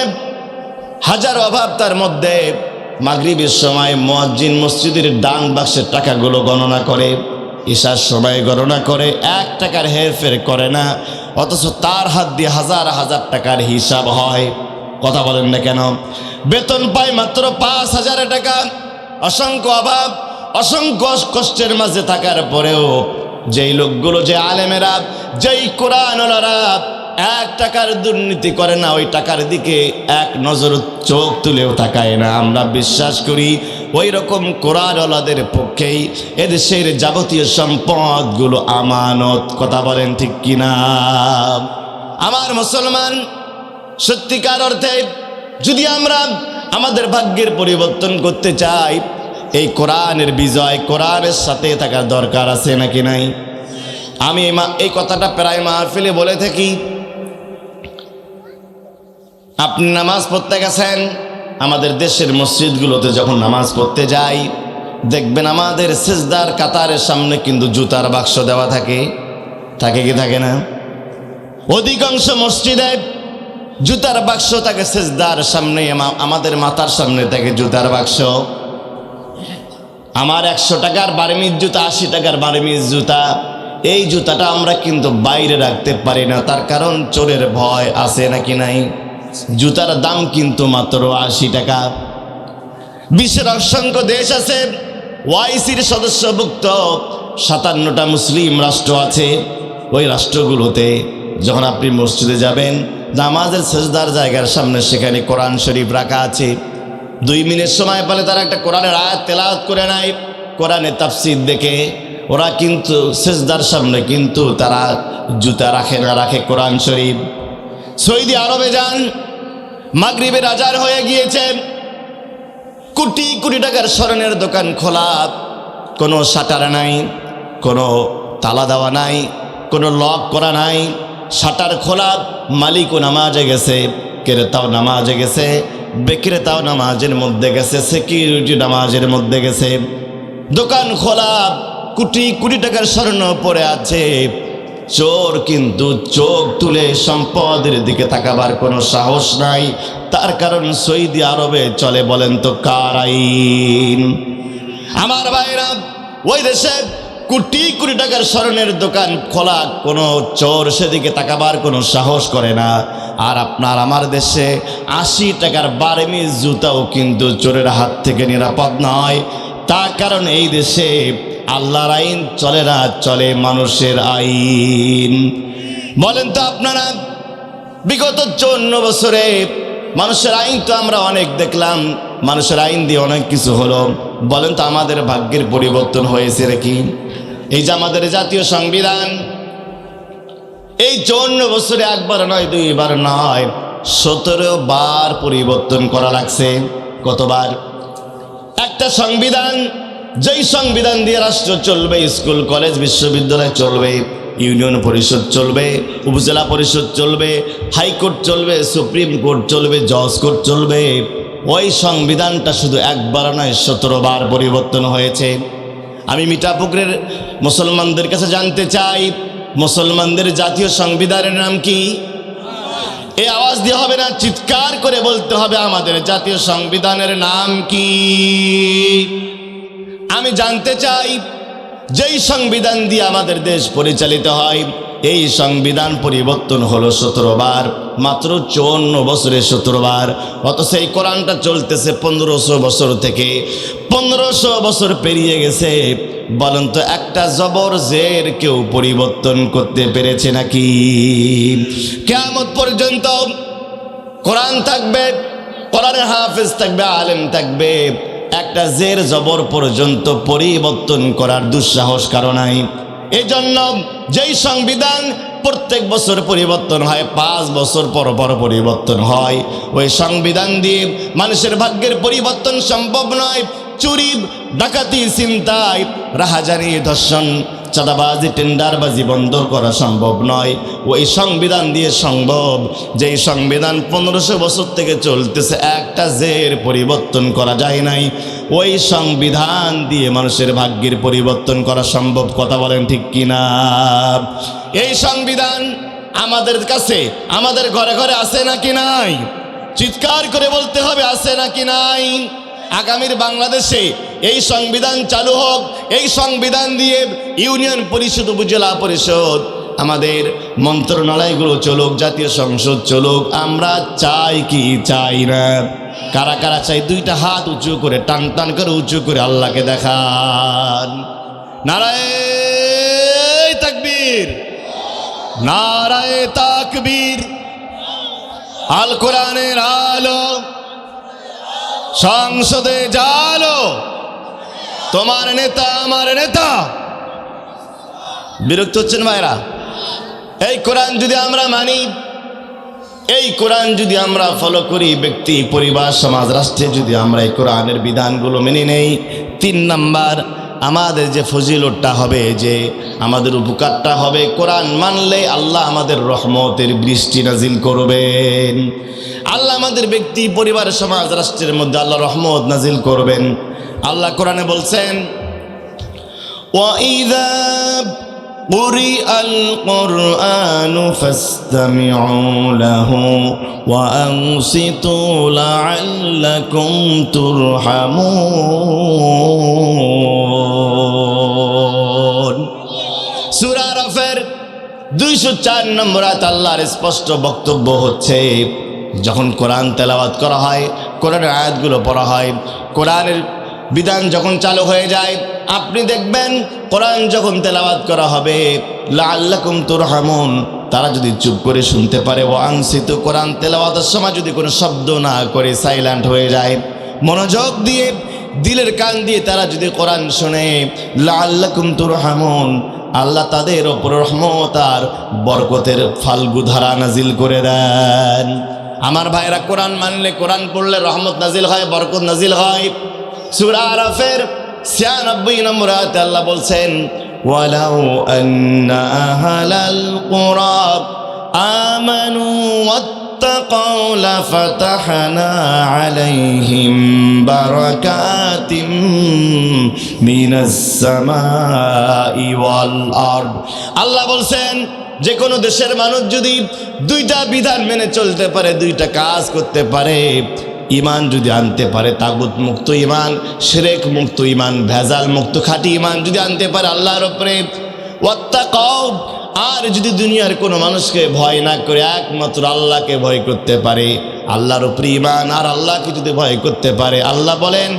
হাজার অভাব। তার মধ্যে মাগরিবের সময় মুয়াজ্জিন মসজিদের ডান বাক্সের টাকাগুলো গণনা করে, ঈশার সময় গণনা করে, 1 টাকার হেরফের করে না, অথচ তার হাত দিয়ে হাজার হাজার টাকার হিসাব হয়। কথা বলেন না কেন? বেতন পায় মাত্র 5,000 টাকা, অসংখ্য অভাব, অসংখ্য কষ্টের মাঝে থাকার পরেও যেই লোকগুলো, যে আলেমেরা, যেই কোরআনওয়ালারা 1 টাকার দুর্নীতি করে না, ওই টাকার দিকে এক নজর চোখ তুলেও তাকায় না। আমরা বিশ্বাস করি ওই রকম কোরআনওয়ালাদের পক্ষেই এদেশের যাবতীয় সম্পদগুলো আমানত। কথা বলেন ঠিক কিনা? আমার মুসলমান, সত্যিকার অর্থে যদি আমরা আমাদের ভাগ্যের পরিবর্তন করতে চাই, এই কোরআনের বিজয়, কোরআনের সাথে থাকার দরকার আছে নাকি নাই? আমি এই কথাটা প্রায় মাহফিলে বলে থাকি। আপনি নামাজ পড়তে গেছেন, আমাদের দেশের মসজিদগুলোতে যখন নামাজ পড়তে যাই, দেখবেন আমাদের সিজদার কাতারের সামনে কিন্তু জুতার বাক্স দেওয়া থাকে। থাকে কি থাকে না? অধিকাংশ মসজিদে জুতার বাক্স থাকে সিজদার সামনে, আমাদের মাথার সামনে থাকে জুতার বাক্স। আমার 100 টাকার বার্মিজ জুতা, 80 টাকার বার্মিজ জুতা, এই জুতাটা আমরা কিন্তু বাইরে রাখতে পারি না। তার কারণ চোরের ভয় আছে নাকি নাই? জুতার দাম কিন্তু মাত্র 80 টাকা। বিশ্বের অসংখ্য দেশ আছে, ওআইসির সদস্যভুক্ত 57টা মুসলিম রাষ্ট্র আছে। ওই রাষ্ট্রগুলোতে যখন আপনি মসজিদে যাবেন, নামাজের সেজদার জায়গার সামনে সেখানে কোরআন শরীফ রাখা আছে। 2 মিনিট সময় পেলে তারা একটা কোরআনের আয়াত তেলাওয়াত করে নেয়, কোরআনের তাফসীর দেখে। ওরা কিন্তু সেজদার সামনে কিন্তু তারা জুতা রাখে না, রাখে কোরআন শরীফ। সৌদি আরবে যান, মাগরিবের আজান হয়ে গিয়েছে, কোটি কোটি টাকার স্বর্ণের দোকান খোলা, কোনো শাটার নাই, কোনো তালা দেওয়া নাই, কোনো লক করা নাই, শাটার খোলা। মালিকও নামাজে গেছে, ক্রেতাও নামাজে গেছে, বিক্রেতাও নামাজের মধ্যে গেছে, সিকিউরিটি নামাজের মধ্যে গেছে। দোকান খোলা, কোটি কোটি টাকার স্বর্ণ পড়ে আছে। চোর কিন্তু চোখ তুলে সম্পদের দিকে তাকাবার কোনো সাহস নাই। তার কারণ সৌদি আরবে চলে বলেন তো কার আইন? আমার ভাইরা, ওই দেশে কোটি কোটি টাকার স্বর্ণের দোকান খোলা, কোনো চোর সেদিকে তাকাবার কোনো সাহস করে না। আর আপনার আমার দেশে 80 টাকার বার্মিজ জুতাও কিন্তু চোরের হাত থেকে নিরাপদ নয়। তার কারণ এই দেশে আল্লাহর আইন চলে না, চলে মানুষের আইন। বলেন তো আপনারা, বিগত 54 বছরে মানুষের আইন তো আমরা অনেক দেখলাম, মানুষের আইন দিয়ে অনেক কিছু হলো। বলেন তো আমাদের ভাগ্যের পরিবর্তন হয়েছে নাকি? এই যে আমাদের জাতীয় সংবিধান, এই 54 বছরে একবার নয়, 2 বার নয়, 17 বার পরিবর্তন করা লাগছে। কতবার? একটা সংবিধান, যেই সংবিধান দিয়ে রাষ্ট্র চলবে, স্কুল কলেজ বিশ্ববিদ্যালয় চলবে, ইউনিয়ন পরিষদ চলবে, উপজেলা পরিষদ চলবে, হাইকোর্ট চলবে, সুপ্রিম কোর্ট চলবে, জজ কোর্ট চলবে, ওই সংবিধানটা শুধু একবার নয় 17 বার পরিবর্তন হয়েছে। আমি মিঠাপুকুরের মুসলমানদের কাছে জানতে চাই, মুসলমানদের জাতীয় সংবিধানের নাম কি? এই আওয়াজ দিয়ে হবে না, চিৎকার করে বলতে হবে, আমাদের জাতীয় সংবিধানের নাম কি? আমি জানতে চাই, যেই সংবিধান দিয়ে আমাদের দেশ পরিচালিত হয়, এই সংবিধান পরিবর্তন হলো 17 বার, মাত্র 54 বছরে 17 বার। অথচ এই কোরআনটা চলতেছে 1500 বছর থেকে। 1500 বছর পেরিয়ে গেছে। বলেন তো একটা জবর জের কেউ পরিবর্তন করতে পেরেছে নাকি? কিয়ামত পর্যন্ত কোরআন থাকবে, কোরআনের হাফেজ থাকবে, আলেম থাকবে, একটা জের জবর পর্যন্ত পরিবর্তন করার দুঃসাহস কারো নাই। এই জন্য যেই সংবিধান প্রত্যেক বছর পরিবর্তন হয়, 5 বছর পর পর পরিবর্তন হয়, ওই সংবিধান দিয়ে মানুষের ভাগ্যের পরিবর্তন সম্ভব নয়। চুরি, ডাকাতি, ছিনতাই, রাহাজানি, ধর্ষণ, চাঁদাবাজি টেন্ডারবাজি বন্ধ করা সম্ভব নয়। ওই সংবিধান দিয়ে সম্ভব, যেই সংবিধান 1500 বছর থেকে চলতেছে, একটা জের পরিবর্তন করা যায় নাই। ওই সংবিধান দিয়ে মানুষের ভাগ্যের পরিবর্তন করা সম্ভব। কথা বলেন ঠিক কিনা? এই সংবিধান আমাদের কাছে, আমাদের ঘরে ঘরে আছে নাকি নাই? চিৎকার করে বলতে হবে, আছে নাকি নাই? আগামীর বাংলাদেশে এই সংবিধান চালু হোক, এই সংবিধান দিয়ে ইউনিয়ন পরিষদ, উপজেলা পরিষদ, আমাদের মন্ত্রণালয়গুলো চলুক, জাতীয় সংসদ চলুক। আমরা চাই কি চাই না? কারা কারা চাই? দুইটা হাত উঁচু করে, টান টান করে উঁচু করে আল্লাহকে দেখান। নারায়ে তাকবীর, নারায়ে তাকবীর। আল কোরআনের আলো সংসদে জালো, তোমার নেতা আমার নেতা। বিরক্ত হচ্ছেন ভাইরা? এই কোরআন যদি আমরা মানি, এই কোরআন যদি আমরা ফলো করি, ব্যক্তি, পরিবার, সমাজ, রাষ্ট্রে যদি আমরা এই কোরআনের বিধানগুলো মেনে নেই, 3 নাম্বার আমাদের যে ফজিলতটা হবে, যে আমাদের উপকারটা হবে, কোরআন মানলে আল্লাহ আমাদের রহমতের বৃষ্টি নাজিল করবেন। আল্লাহ আমাদের ব্যক্তি, পরিবার, সমাজ, রাষ্ট্রের মধ্যে আল্লাহ রহমত নাজিল করবেন। আল্লাহ কোরআনে বলছেন, ওয়াইযা কুরিআল কুরআনু ফাসতামিউ লাহু ওয়া আনসিতু লাআল্লাকুম তুরহামুন। সূরা আরাফের 204 নম্বর আয়াত আল্লাহর স্পষ্ট বক্তব্য হচ্ছে, যখন কোরআন তেলাওয়াত করা হয়, কোরআনের আয়াতগুলো পড়া হয়, কোরআনের বিধান যখন চালু হয়ে যায়, আপনি দেখবেন কোরআন যখন তেলাওয়াত করা হবে, লাআল্লাকুম তুরহামুন, তারা যদি চুপ করে শুনতে পারে, ও আনসিত, কোরআন তেলাওয়াতের সময় যদি কোনো শব্দ না করে সাইলেন্ট হয়ে যায়, মনোযোগ দিয়ে, দিলের কান দিয়ে তারা যদি কোরআন শোনে, লাআল্লাকুম তুরহামুন, আল্লাহ তাদের ওপর রহমত আর বরকতের ফাল্গু ধারা নাজিল করে দেন। আমার ভাইরা, কোরআন মানলে, কোরআন পড়লে রহমত নাজিল হয়, বরকত নাজিল হয়। সূরা আরাফের 96 নম্বর আয়াতে আল্লাহ বলছেন, ওয়ালাউ আন্না আহলাল কুরা আমানু ওয়াত্তাকাউ লাফাতাহনা আলাইহিম বারাকাতিম মিনাস সামাই ওয়াল আরদ। আল্লাহ বলছেন, যে কোনো দেশের মানুষ যদি 2টা বিধান মেনে চলতে পারে, 2টা কাজ করতে পারে, ইমান যদি আনতে পারে, তাগুত মুক্ত ইমান, শিরক মুক্ত ইমান, ভেজাল মুক্ত খাঁটি ইমান যদি আনতে পারে আল্লাহর উপরে, ওয়াত্তাকাউ, আর যদি দুনিয়ার কোনো মানুষকে ভয় না করে একমাত্র আল্লাহকে ভয় করতে পারে, আল্লাহর উপরে ইমান আর আল্লাহকে যদি ভয় করতে পারে, আল্লাহ বলেন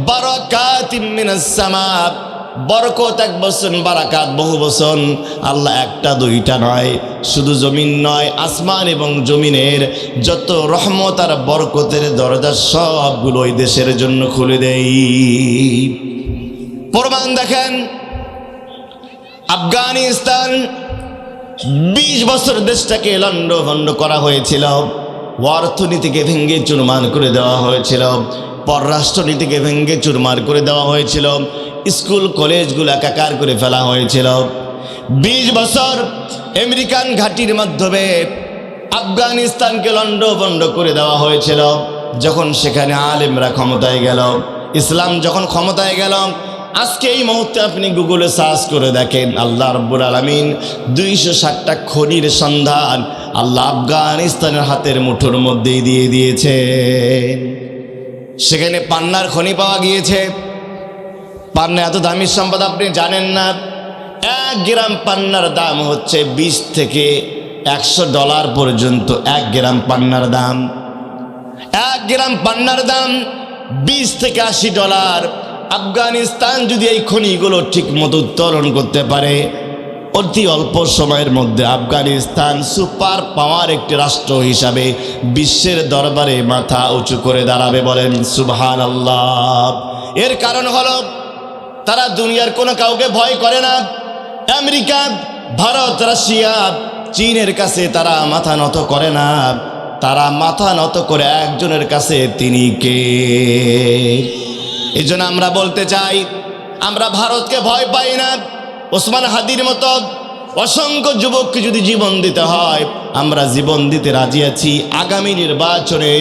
বারাকাতিম মিনাস সামা, বরকত এক বছর, বারাকাত বহু বছর। আল্লাহ একটা দুইটা নয়, শুধু জমিন নয়, আসমান এবং জমিনের যত রহমত আর বরকতের দরজা সবগুলো ওই দেশের জন্য খুলে দেই। প্রমাণ দেখেন, আফগানিস্তান 20 বছর দেশটাকে লন্ডভন্ড করা হয়েছিল, অর্থনীতিকে ভেঙে চুরমার করে দেওয়া হয়েছিল, পররাষ্ট্রনীতিকে ভেঙে চুরমার করে দেওয়া হয়েছিল, স্কুল কলেজগুলো একাকার করে ফেলা হয়েছিল। 20 বছর আমেরিকান ঘাঁটির মাধ্যমে আফগানিস্তানকে লন্ডভন্ড করে দেওয়া হয়েছিল। যখন সেখানে আলেমরা ক্ষমতায় গেল, ইসলাম যখন ক্ষমতায় গেল, আজকে এই মুহূর্তে আপনি গুগলে সার্চ করে দেখেন, আল্লাহ রাব্বুল আলামিন 260টা খনির সন্ধান আল্লাহ আফগানিস্তানের হাতের মুঠোর মধ্যেই দিয়ে দিয়েছেন। সেখানে পান্নার খনি পাওয়া গিয়েছে। পান্না এত দামি সম্পদ আপনি জানেন না। 1 গ্রাম পান্নার দাম হচ্ছে $20 থেকে $100 পর্যন্ত। 1 গ্রাম পান্নার দাম, 1 গ্রাম পান্নার দাম $20 থেকে $80। আফগানিস্তান যদি এই খনিগুলো ঠিক মতো উত্তোলন করতে পারে, অতি অল্প সময়ের মধ্যে আফগানিস্তান সুপার পাওয়ার একটি রাষ্ট্র হিসাবে বিশ্বের দরবারে মাথা উঁচু করে দাঁড়াবে। বলেন সুবহানাল্লাহ। এর কারণ হলো তারা দুনিয়ার কোনো কাউকে ভয় করে না। আমেরিকা, ভারত, রাশিয়া, চীনের কাছে তারা মাথা নত করে না। তারা মাথা নত করে একজনের কাছে, তিনি কে? এই জন্য আমরা বলতে চাই, আমরা ভারতকে ভয় পাই না, ওসমান হাদির মতো অসংখ্য যুবককে যদি জীবন দিতে হয়, আমরা জীবন দিতে রাজি আছি। আগামী নির্বাচনে,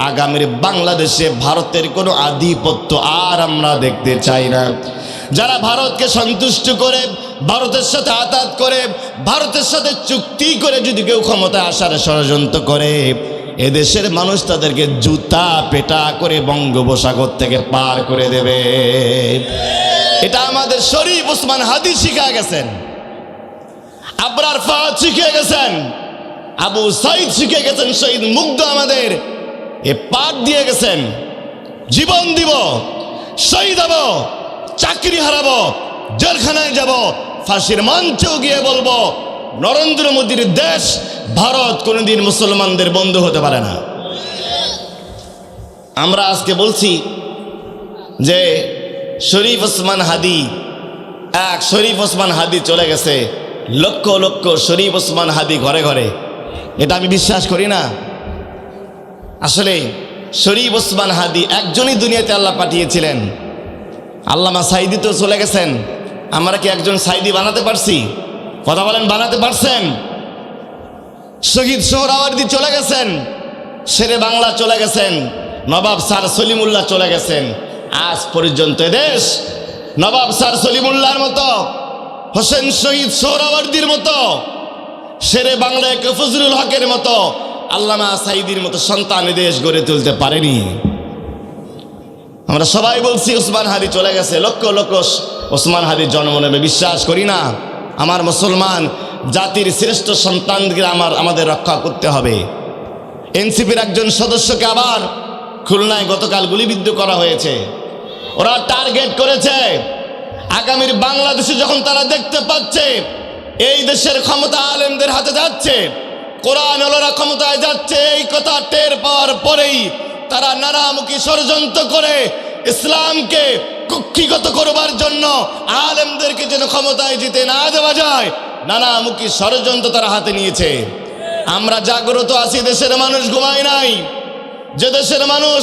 আগামীর বাংলাদেশে ভারতের কোনো আধিপত্য আর আমরা দেখতে চাই না। যারা ভারতকে সন্তুষ্ট করে, ভারতের সাথে আতাত করে, ভারতের সাথে চুক্তি করে যদি কেউ ক্ষমতায় আসার ষড়যন্ত্র করে, এদেশের মানুষ তাদেরকে জুতা পেটা করে বঙ্গোপসাগর থেকে পার করে দেবে। এটা আমাদের শরীফ ওসমান হাদি শিখা গেছেন, আবরার ফাহাদ শিখে গেছেন, আবু সাইদ শিখে গেছেন, শহীদ মুগ্ধ আমাদের এ পাঠ দিয়ে গেছেন। জীবন দিব, শহীদ হব, চাকরি হারাবো, জেলখানায় যাব, ফাঁসির মঞ্চেও গিয়ে বলবো নরেন্দ্র মোদীর দেশ ভারত কোনোদিন মুসলমানদের বন্ধু হতে পারে না। আমরা আজকে বলছি যে শরীফ ওসমান হাদি, এক শরীফ ওসমান হাদি চলে গেছে, লক্ষ লক্ষ শরীফ ওসমান হাদি ঘরে ঘরে। এটা আমি বিশ্বাস করি না। আসলে শরীফ ওসমান হাদি একজনই দুনিয়াতে আল্লাহ পাঠিয়েছিলেন। আল্লামা সাইদি তো চলে গেছেন, আমরা কি একজন সাইদি বানাতে পারছি? কথা বলেন, বানাতে পারছেন? শহীদ সোহরাওয়ার্দী চলে গেছেন, শেরে বাংলা চলে গেছেন, নবাব স্যার সলিমুল্লাহ চলে গেছেন। আজ পর্যন্ত এদেশ নবাব স্যার সলিমুল্লাহর মতো, হোসেন শহীদ সোহরাওয়ার্দীর মতো, শেরে বাংলায় ফজলুল হকের মতো, আল্লামা সাইদির মতো সন্তান এদেশ গড়ে তুলতে পারেনি। আমরা সবাই বলছি ওসমান হাদি চলে গেছে, লক্ষ লক্ষ ওসমান হাদির জন্ম নেবে, বিশ্বাস করি না। আমার মুসলমান জাতির শ্রেষ্ঠ সন্তানকে আমাদের রক্ষা করতে হবে। এনসিপির একজন সদস্যকে আবার খুলনায় গতকাল গুলিবিদ্ধ করা হয়েছে। ওরা টার্গেট করেছে আগামীর বাংলাদেশে যখন তারা দেখতে পাচ্ছে এই দেশের ক্ষমতা আলেমদের হাতে যাচ্ছে, কোরআন ওলারা ক্ষমতায় যাচ্ছে, এই কথা টের পাওয়ার পরেই তারা নানামুখী ষড়যন্ত্র করে ইসলামকে কুক্ষিগত করবার জন্য, আলেমদেরকে যেন ক্ষমতায় জিতে না দেওয়া যায়, নানামুখী ষড়যন্ত্র তারা হাতে নিয়েছে। আমরা জাগ্রত আছি, দেশের মানুষ ঘুমায় নাই। যে দেশের মানুষ,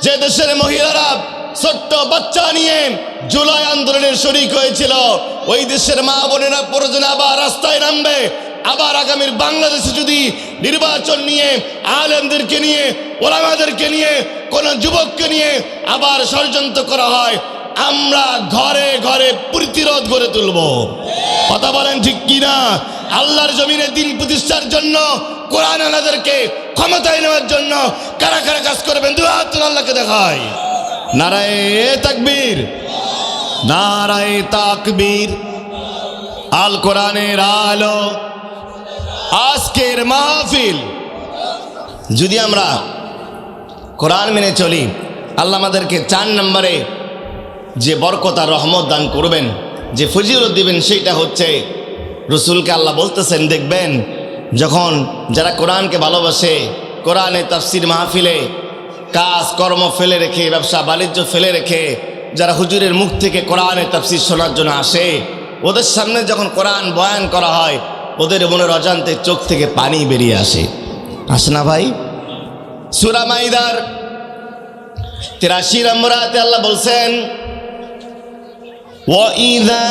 যে দেশের মহিলারা ছোট্ট বাচ্চা নিয়ে জুলাই আন্দোলনের শরিক হয়েছিল, ওই দেশের মা বোনেরা প্রয়োজনে আবার রাস্তায় নামবে। আবার আগামীর বাংলাদেশে যদি নির্বাচন নিয়ে, আলেমদেরকে নিয়ে, ওলামাদেরকে নিয়ে, কোন যুবককে নিয়ে আবার ষড়যন্ত্র করা হয়, আমরা ঘরে ঘরে প্রতিরোধ গড়ে তুলব। কথা বলেন ঠিক কিনা? আল্লাহর জমিনে দিন প্রতিষ্ঠার জন্য, কোরআন আলাদেরকে ক্ষমতায় নেওয়ার জন্য কারা কারা কাজ করবেন? দুই হাত তুলে আল্লাহকে দেখায়। নারায়ে তাকবীর, নারায়ে তাকবীর। আল কোরআনের আলো, আজকের মাহফিল। যদি আমরা কোরআন মেনে চলি, আল্লাহ আমাদেরকে 4 নম্বরে যে বরকত আর রহমত দান করবেন, যে ফজিলত দিবেন, সেইটা হচ্ছে রসুলকে আল্লাহ বলতেছেন, দেখবেন যখন যারা কোরআনকে ভালোবাসে, কোরআনে তাফসির মাহফিলে কাজ কর্ম ফেলে রেখে, ব্যবসা বাণিজ্য ফেলে রেখে যারা হুজুরের মুখ থেকে কোরআনে তাফসির শোনার জন্য আসে, ওদের সামনে যখন কোরআন বয়ান করা হয়, ওদের মনের অজান্তে চোখ থেকে পানি বেরিয়ে আসে। আসে না ভাই? সূরা মাইদার 83 নম্বর আয়াতে আল্লাহ বলছেন, وَإِذَا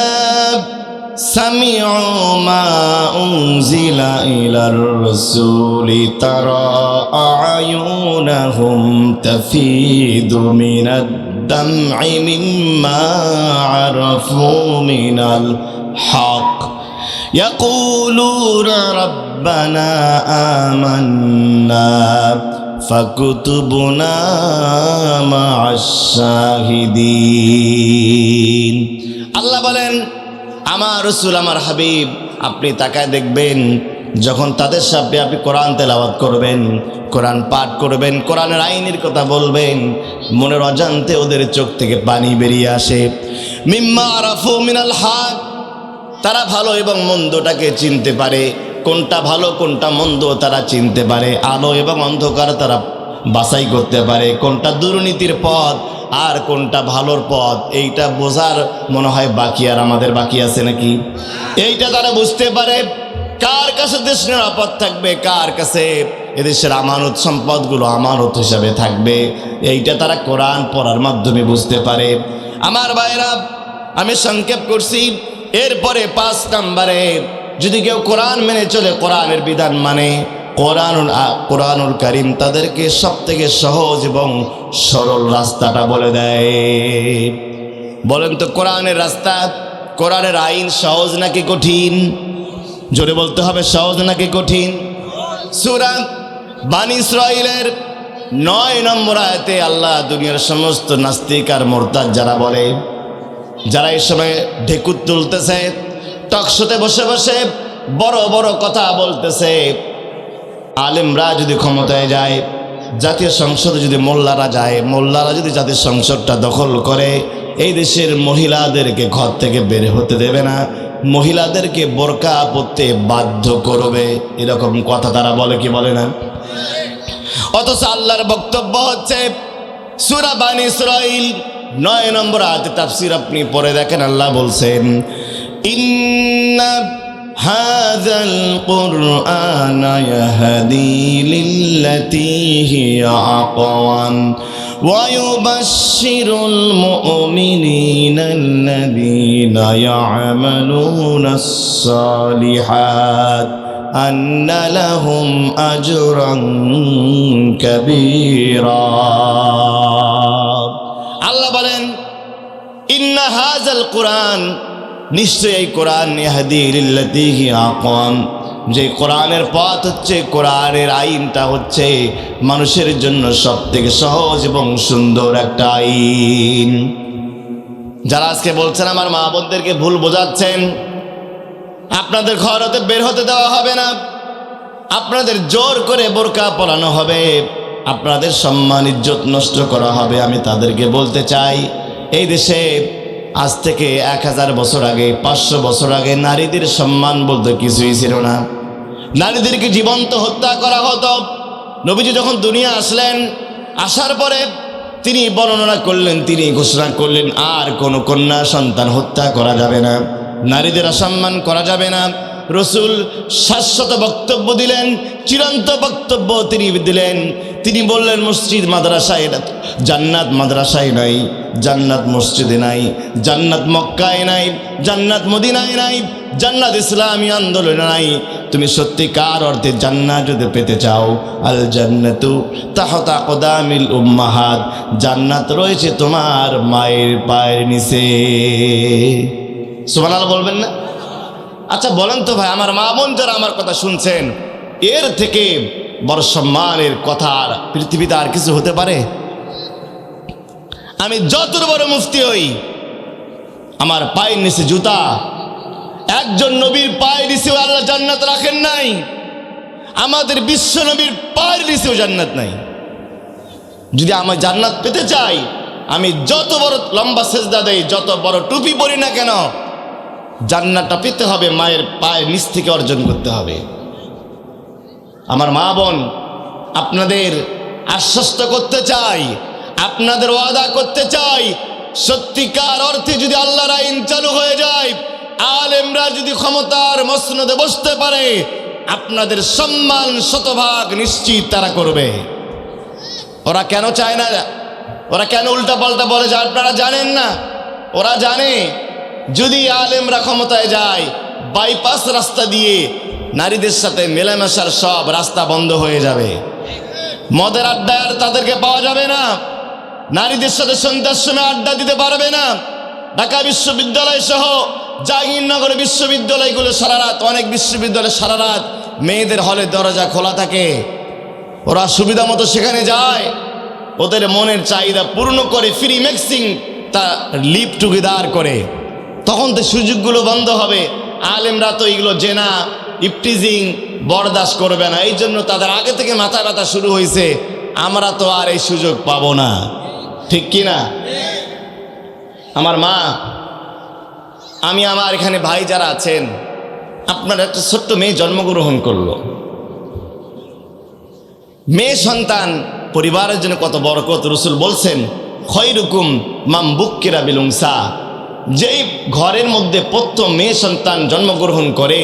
سَمِعُوا مَا أُنزِلَ إِلَى الرَّسُولِ تَرَى أَعْيُنَهُمْ تَفِيضُ مِنَ الدَّمْعِ مِمَّا عَرَفُوا مِنَ الْحَقِّ يَقُولُونَ رَبَّنَا آمَنَّا فَاكْتُبْنَا مَعَ الشَّاهِدِينَ। আল্লাহ বলেন, আমার রাসূল, আমার হাবিব, আপনি তাকায় দেখবেন যখন তাদের সামনে আপনি কোরআন তেলাওয়াত করবেন, কোরআন পাঠ করবেন, কোরআনের আইনের কথা বলবেন, মনের অজান্তে ওদের চোখ থেকে পানি বেরিয়ে আসে। মিম্মা আরাফু মিনাল হক, তারা ভালো এবং মন্দটাকে চিনতে পারে, কোনটা ভালো কোনটা মন্দ তারা চিনতে পারে, আলো এবং অন্ধকার তারা বাছাই করতে পারে, কোনটা দুর্নীতির পথ আর কোনটা ভালোর পথ, এইটা বোঝার মনে হয় বাকি আর আমাদের বাকি আছে নাকি? এইটা তারা বুঝতে পারে। কার কাছে দেশ নিরাপদ থাকবে, কার কাছে এদেশের আমানত সম্পদগুলো আমানত হিসাবে থাকবে, এইটা তারা কোরআন পড়ার মাধ্যমে বুঝতে পারে। আমার ভাইরা, আমি সংক্ষেপ করছি, এরপরে 5 নম্বরে যদি কেউ কোরআন মেনে চলে, কোরআনের বিধান মানে, কোরআনুল কারীম তাদেরকে সবথেকে সহজ এবং সরল রাস্তাটা বলে দেয়। বলেন তো কোরআনের রাস্তা, কোরআনের আইন সহজ নাকি কঠিন? জোরে বলতে হবে, সহজ নাকি কঠিন? সূরা বানী ইসরাঈলের 9 নম্বর আয়াতে আল্লাহ দুনিয়ার সমস্ত নাস্তিক আর মুরতাদ যারা বলে, যারা এই সময় ঢেকুর তুলতেছে, টকশোতে বসে বসে বড় বড় কথা বলতেছে, আলেমরা যদি ক্ষমতায় যায়, জাতীয় সংসদে যদি মোল্লারা যায়, মোল্লারা যদি জাতীয় সংসদটা দখল করে, এই দেশের মহিলাদেরকে ঘর থেকে বের হতে দেবে না, মহিলাদেরকে বোরকা পরতে বাধ্য করবে, এরকম কথা তারা বলে কি বলে না? অথচ আল্লাহর বক্তব্য হচ্ছে সূরা বানী ইসরাঈল 9 নম্বর আয়াতে তাফসীর আপনি পড়ে দেখেন, আল্লাহ বলছেন ইন্না হাযাল কুরআনা ইয়াহদি লিল্লাতী হিয়া আকওয়াম ওয়া ইউবাশশিরুল মুমিনিনা আল্লাযীনা ইয়া'মালুনাস সালিহাত আন্না লাহুম আজরান কাবীরা। আল্লাহ বলেন ইন্না হাযাল কুরআন, নিশ্চয়ই এই কোরআন, ইয়াহদি লিল্লাতী হিয়া আকওয়াম, যে কোরআনের পথ হচ্ছে, কোরআনের আইনটা হচ্ছে মানুষের জন্য সবথেকে সহজ এবং সুন্দর একটা আইন। যারা আজকে বলছেন আমার মা বোনদেরকে ভুল বোঝাচ্ছেন, আপনাদের ঘর হতে বের হতে দেওয়া হবে না, আপনাদের জোর করে বোরকা পরানো হবে, আপনাদের সম্মান ইজ্জত নষ্ট করা হবে, আমি তাদেরকে বলতে চাই, এই দেশে আজ থেকে 1000 বছর আগে, 500 বছর আগে নারীদের সম্মান বলতে কিছুই ছিল না। নারীদেরকে জীবন্ত হত্যা করা হতো। নবীজি যখন দুনিয়া আসলেন, আসার পরে তিনি বর্ণনা করলেন, তিনি ঘোষণা করলেন আর কোনো কন্যা সন্তান হত্যা করা যাবে না, নারীদের অসম্মান করা যাবে না। রসুল শাশ্বত বক্তব্য দিলেন, চিরন্ত বক্তব্য তিনি দিলেন। তিনি বললেন মসজিদ মাদ্রাসায়, জান্নাত মাদ্রাসায় নাই, জান্নাত মসজিদে নাই, জান্নাত মক্কায় নাই, জান্নাত মদিনায় নাই, জান্নাত ইসলামী আন্দোলনে নাই। তুমি সত্যিকার অর্থে জান্নাত যদি পেতে চাও, আল জান্নাতু তাহতা আকদামিল উম্মাহাত, জান্নাত রয়েছে তোমার মায়ের পায়ের নিচে। সুবহানাল্লাহ বলবেন না? আচ্ছা বলেন তো ভাই, আমার মা বোন যারা আমার কথা শুনছেন, এর থেকে বড় সম্মানের কথা আর পৃথিবীতে আর কিছু হতে পারে? আমি যত বড় মুফতি হই, আমার পায়ের নিচে জুতা। একজন নবীর পায়ের নিচেও আল্লাহ জান্নাত রাখেন নাই, আমাদের বিশ্ব নবীর পায়ের নিচেও জান্নাত নাই। যদি আমি জান্নাত পেতে চাই, আমি যত বড় লম্বা সেজদা দেই, যত বড় টুপি পরি না কেন, জান্নাতটা পেতে হবে মায়ের পায়ের নিচ থেকে অর্জন করতে হবে। আমার মা বোন, আপনাদের আশ্বস্ত করতে চাই, আপনাদের ওয়াদা করতে চাই, সত্যিকার অর্থে যদি আল্লাহর আইন চালু হয়ে যায়, আলেমরা যদি ক্ষমতার মসনদে বসতে পারে, আপনাদের সম্মান শতভাগ নিশ্চিত তারা করবে। ওরা কেন চায় না? ওরা কেন উল্টাপাল্টা বলে যে আপনারা জানেন না? ওরা জানে যদি আলেমরা ক্ষমতায় যায়, বাইপাস রাস্তা দিয়ে নারীদের সাথে মেলামেশার সব রাস্তা বন্ধ হয়ে যাবে, মদের আড্ডায় আর তাদেরকে পাওয়া যাবে না, নারীদের সাথে সন্ধ্যার সময় আড্ডা দিতে পারবে না। ঢাকা বিশ্ববিদ্যালয় সহ জাহাঙ্গীরনগর বিশ্ববিদ্যালয়গুলো সারা রাত, অনেক বিশ্ববিদ্যালয়ে সারা রাত মেয়েদের হলে দরজা খোলা থাকে, ওরা সুবিধা মতো সেখানে যায়, ওদের মনের চাহিদা পূর্ণ করে, ফ্রি মিক্সিং তা লিভ টুগেদার করে, তখন তো সুযোগগুলো বন্ধ হবে। আলেমরা তো এগুলো জেনা ইফটিজিং বরদাস্ত করবে না, এই জন্য তাদের আগে থেকে মাথা ব্যথা শুরু হয়েছে, আমরা তো আর এই সুযোগ পাবো না, ঠিক কি না? আমার মা, আমি আমার এখানে ভাই যারা আছেন, আপনার একটা ছোট্ট মেয়ে জন্মগ্রহণ করলো, মেয়ে সন্তান পরিবারের জন্য কত বরকত। রাসূল বলছেন খয়রুকুম মান বুক্কিরা বিল উনসা, যেই ঘরের মধ্যে প্রথম মেয়ে সন্তান জন্মগ্রহণ করে,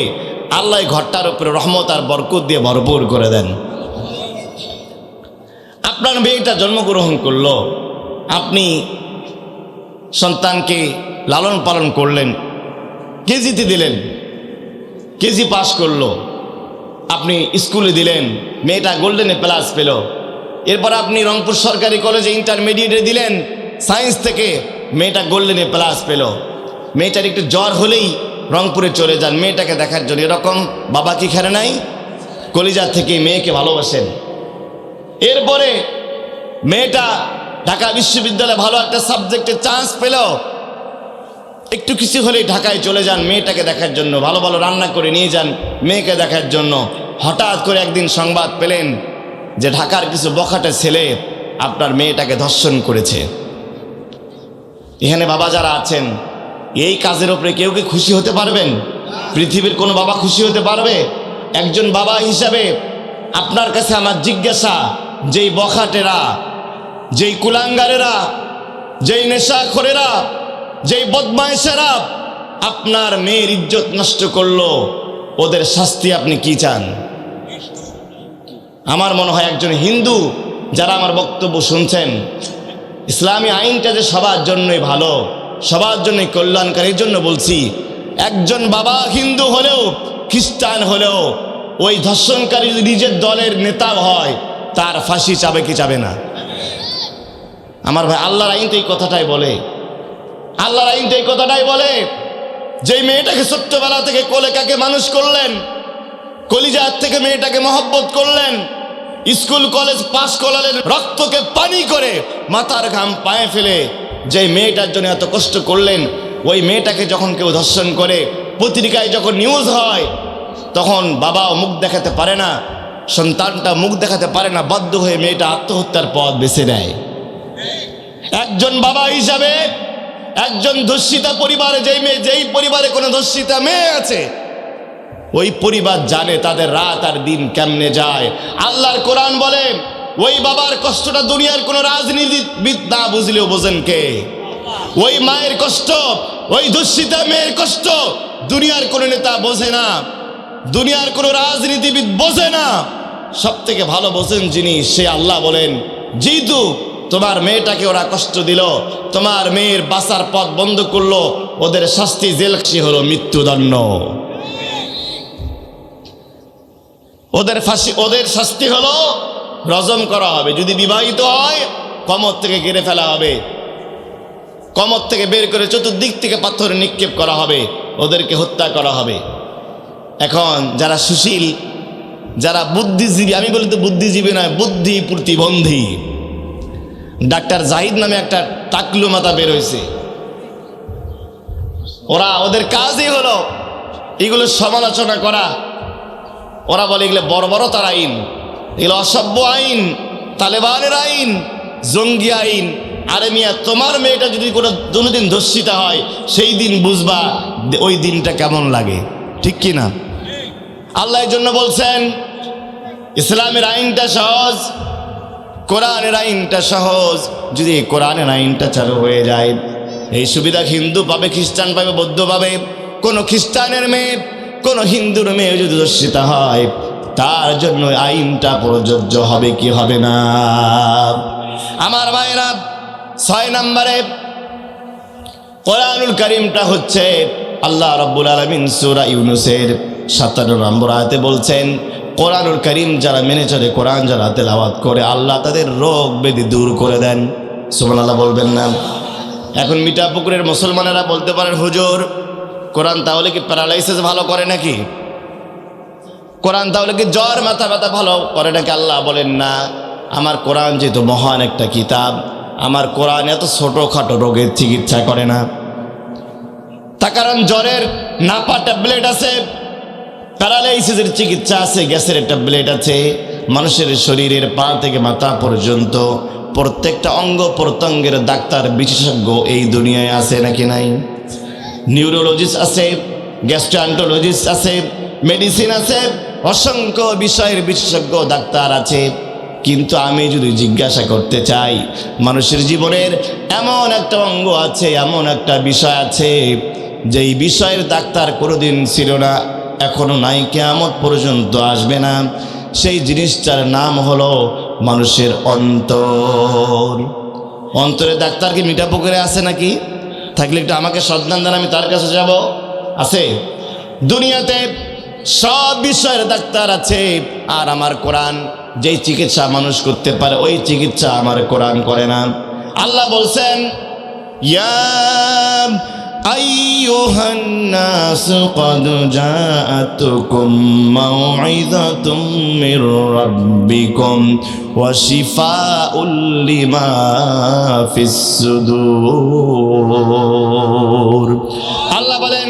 আল্লাহ ঘরটার উপরে রহমত আর বরকত দিয়ে ভরপুর করে দেন। আপনার মেয়েটা জন্মগ্রহণ করলো, আপনি সন্তানকে লালন পালন করলেন, কেজিতে দিলেন, কেজি পাস করলো, আপনি স্কুলে দিলেন, মেয়েটা গোল্ডেনে প্লাস পেল। এরপর আপনি রংপুর সরকারি কলেজে ইন্টারমিডিয়েটে দিলেন সায়েন্স থেকে, মেয়েটা গোল্ডেনে প্লাস পেল। মেয়েটার একটু জ্বর হলেই রংপুরে চলে যান মেয়েটাকে দেখার জন্য। এরকম বাবা কি খেরে নাই? কলিজা থেকে মেয়েকে ভালোবাসেন। এরপরে মেয়েটা ঢাকা বিশ্ববিদ্যালয়ে ভালো একটা সাবজেক্টে চান্স পেল, একটু কিছু হলেই ঢাকায় চলে যান মেয়েটাকে দেখার জন্য, ভালো ভালো রান্না করে নিয়ে যান মেয়েকে দেখার জন্য। হঠাৎ করে একদিন সংবাদ পেলেন যে ঢাকার কিছু বখাটে ছেলে আপনার মেয়েটাকে ধর্ষণ করেছে। এখানে বাবা যারা আছেন, এই কাজের উপরে কেউ কি খুশি হতে পারবেন? পৃথিবীর কোনো বাবা খুশি হতে পারবে? একজন বাবা হিসাবে আপনার কাছে আমার জিজ্ঞাসা, যেই বখাটেরা, যেই কুলাঙ্গারেরা, যেই নেশাখোরেরা, যেই বদমাইশেরা আপনার মেয়ের ইজ্জত নষ্ট করলো, ওদের শাস্তি আপনি কি চান? আমার মনে হয় একজন হিন্দু যারা আমার বক্তব্য শুনছেন, ইসলামী আইনটা যে সবার জন্যই ভালো, সবার জন্যই কল্যাণকারীর জন্য বলছি, একজন বাবা হিন্দু হলেও খ্রিস্টান হলেও ওই ধর্ষণকারী যদি নিজের দলের নেতা হয়, তার ফাঁসি চাবে কি চাবে না? আমার ভাই, আল্লাহর আইন তো এই কথাটাই বলে, আল্লাহর আইন তো এই কথাটাই বলে। যেই মেয়েটাকে ছোট্টবেলা থেকে কোলে কাকে মানুষ করলেন, কলিজার থেকে মেয়েটাকে মহব্বত করলেন, স্কুল কলেজ পাস করালেন, রক্তকে পানি করে মাথার ঘাম পায়ে ফেলে যে মেয়েটার জন্য এত কষ্ট করলেন, ওই মেয়েটাকে যখন কেউ ধর্ষণ করে, পত্রিকায় যখন নিউজ হয়, তখন বাবাও মুখ দেখাতে পারে না, সন্তানটা মুখ দেখাতে পারে না, বাধ্য হয়ে মেয়েটা আত্মহত্যার পথ বেছে নেয়। একজন বাবা হিসাবে একজন ধর্ষিতা পরিবারে, যেই পরিবারে কোনো ধর্ষিতা মেয়ে আছে, ওই পরিবার জানে তাদের রাত আর দিন কেমনে যায়। আল্লাহর কোরআন বলে, ওই বাবার কষ্টটা দুনিয়ার কোনো রাজনীতিবিদ না বুঝলেও বোঝেন কে? ওই মায়ের কষ্ট, ওই ধর্ষিতা মেয়ের কষ্ট দুনিয়ার কোনো নেতা বোঝে না, দুনিয়ার কোনো রাজনীতিবিদ বোঝে না। সব থেকে ভালো বোঝেন যিনি, সে আল্লাহ বলেন, যেহেতু তোমার মেয়েটাকে ওরা কষ্ট দিল, তোমার মেয়ের বাঁচার পথ বন্ধ করলো, ওদের শাস্তি জেলখাসি হলো মৃত্যুদণ্ড, ওদের ফাঁসি, ওদের শাস্তি হলো রজম করা হবে। যদি বিবাহিত হয়, কমর থেকে গেড়ে ফেলা হবে, কমর থেকে বের করে চতুর্দিক থেকে পাথর নিক্ষেপ করা হবে, ওদেরকে হত্যা করা হবে। এখন যারা সুশীল, যারা বুদ্ধিজীবী, আমি বলি তো বুদ্ধিজীবী নয়, বুদ্ধি প্রতিবন্ধী, ডাক্তার জাহিদ নামে একটা টাকলু মাথা বের হয়েছে, ওদের কাজই হলো এগুলো সমালোচনা করা। ওরা বলে এগুলো বর্বরতার আইন, এগুলো অসভ্য আইন, তালেবানের আইন, জঙ্গি আইন। আরে মিয়া, তোমার মেয়েটা যদি কোনোদিন ধর্ষিতা হয়, সেই দিন বুঝবা ওই দিনটা কেমন লাগে, ঠিক কি না? আল্লাহ এর জন্য বলছেন, ইসলামের আইনটা সহজ, কোরআনের আইনটা সহজ। যদি কোরআনের আইনটা চালু হয়ে যায়, এই সুবিধা হিন্দু পাবে, খ্রিস্টান পাবে, বৌদ্ধ পাবে। কোনো খ্রিস্টানের মেয়ে, কোনো হিন্দুর মেয়ে যদি ধর্ষিতা হয়, তার জন্য আইনটা প্রযোজ্য হবে কি হবে না? আমার ভাইরা, 6 নম্বরে কোরআনুল কারীমটা হচ্ছে আল্লাহ রাব্বুল আলামিন সূরা ইউনূসের 57 নম্বর আয়াতে বলছেন, কোরআনুল কারীম যারা মেনে চলে, কোরআন যারা তেলাওয়াত করে, আল্লাহ তাদের রোগ ব্যাধি দূর করে দেন। সুবহানাল্লাহ বলবেন না? এখন মিঠাপুকুরের মুসলমানেরা বলতে পারেন, হুজুর কোরআন তাহলে কি প্যারালাইসিস ভালো করে নাকি? কোরআন তাহলে কি জ্বর মাথা ব্যথা ভালো করে নাকি? আল্লাহ বলেন না, আমার কোরআন যেহেতু মহান একটা কিতাব, আমার কোরআন এত ছোটোখাটো রোগের চিকিৎসা করে না। তার কারণ জ্বরের নাপা ট্যাবলেট আছে, প্যারালাইসিসের চিকিৎসা আছে, গ্যাসের ট্যাবলেট আছে। মানুষের শরীরের পা থেকে মাথা পর্যন্ত প্রত্যেকটা অঙ্গ প্রত্যঙ্গের ডাক্তার বিশেষজ্ঞ এই দুনিয়ায় আছে নাকি নাই? নিউরোলজিস্ট আছে, গ্যাস্ট্রোএন্টারোলজিস্ট আছে, মেডিসিন আছে, অসংখ্য বিষয়ের বিশেষজ্ঞ ডাক্তার আছে। কিন্তু আমি যদি জিজ্ঞাসা করতে চাই, মানুষের জীবনের এমন একটা অঙ্গ আছে, এমন একটা বিষয় আছে, যেই বিষয়ের ডাক্তার কোনোদিন ছিল না, এখনো নাই, কিয়ামত পর্যন্ত আসবে না। সেই জিনিসটার নাম হলো মানুষের অন্তর। অন্তরে ডাক্তার কি মিঠাপুকুরে আছে নাকি? থাকলে একটু আমাকে সন্ধান দেন, আমি তার কাছে যাব। আছে? দুনিয়াতে সব বিষয়ের ডাক্তার আছে, আর আমার কোরআন যেই চিকিৎসা মানুষ করতে পারে ওই চিকিৎসা আমার কোরআন করে না। আল্লাহ বলছেন, ইয়া আইয়ুহান নাস ক্বাদ জাআতুকুম মাউইযাতুম মির রাব্বিকুম ওয়া শিফাউল লিমা ফিস সুদূর। আল্লাহ বলেন,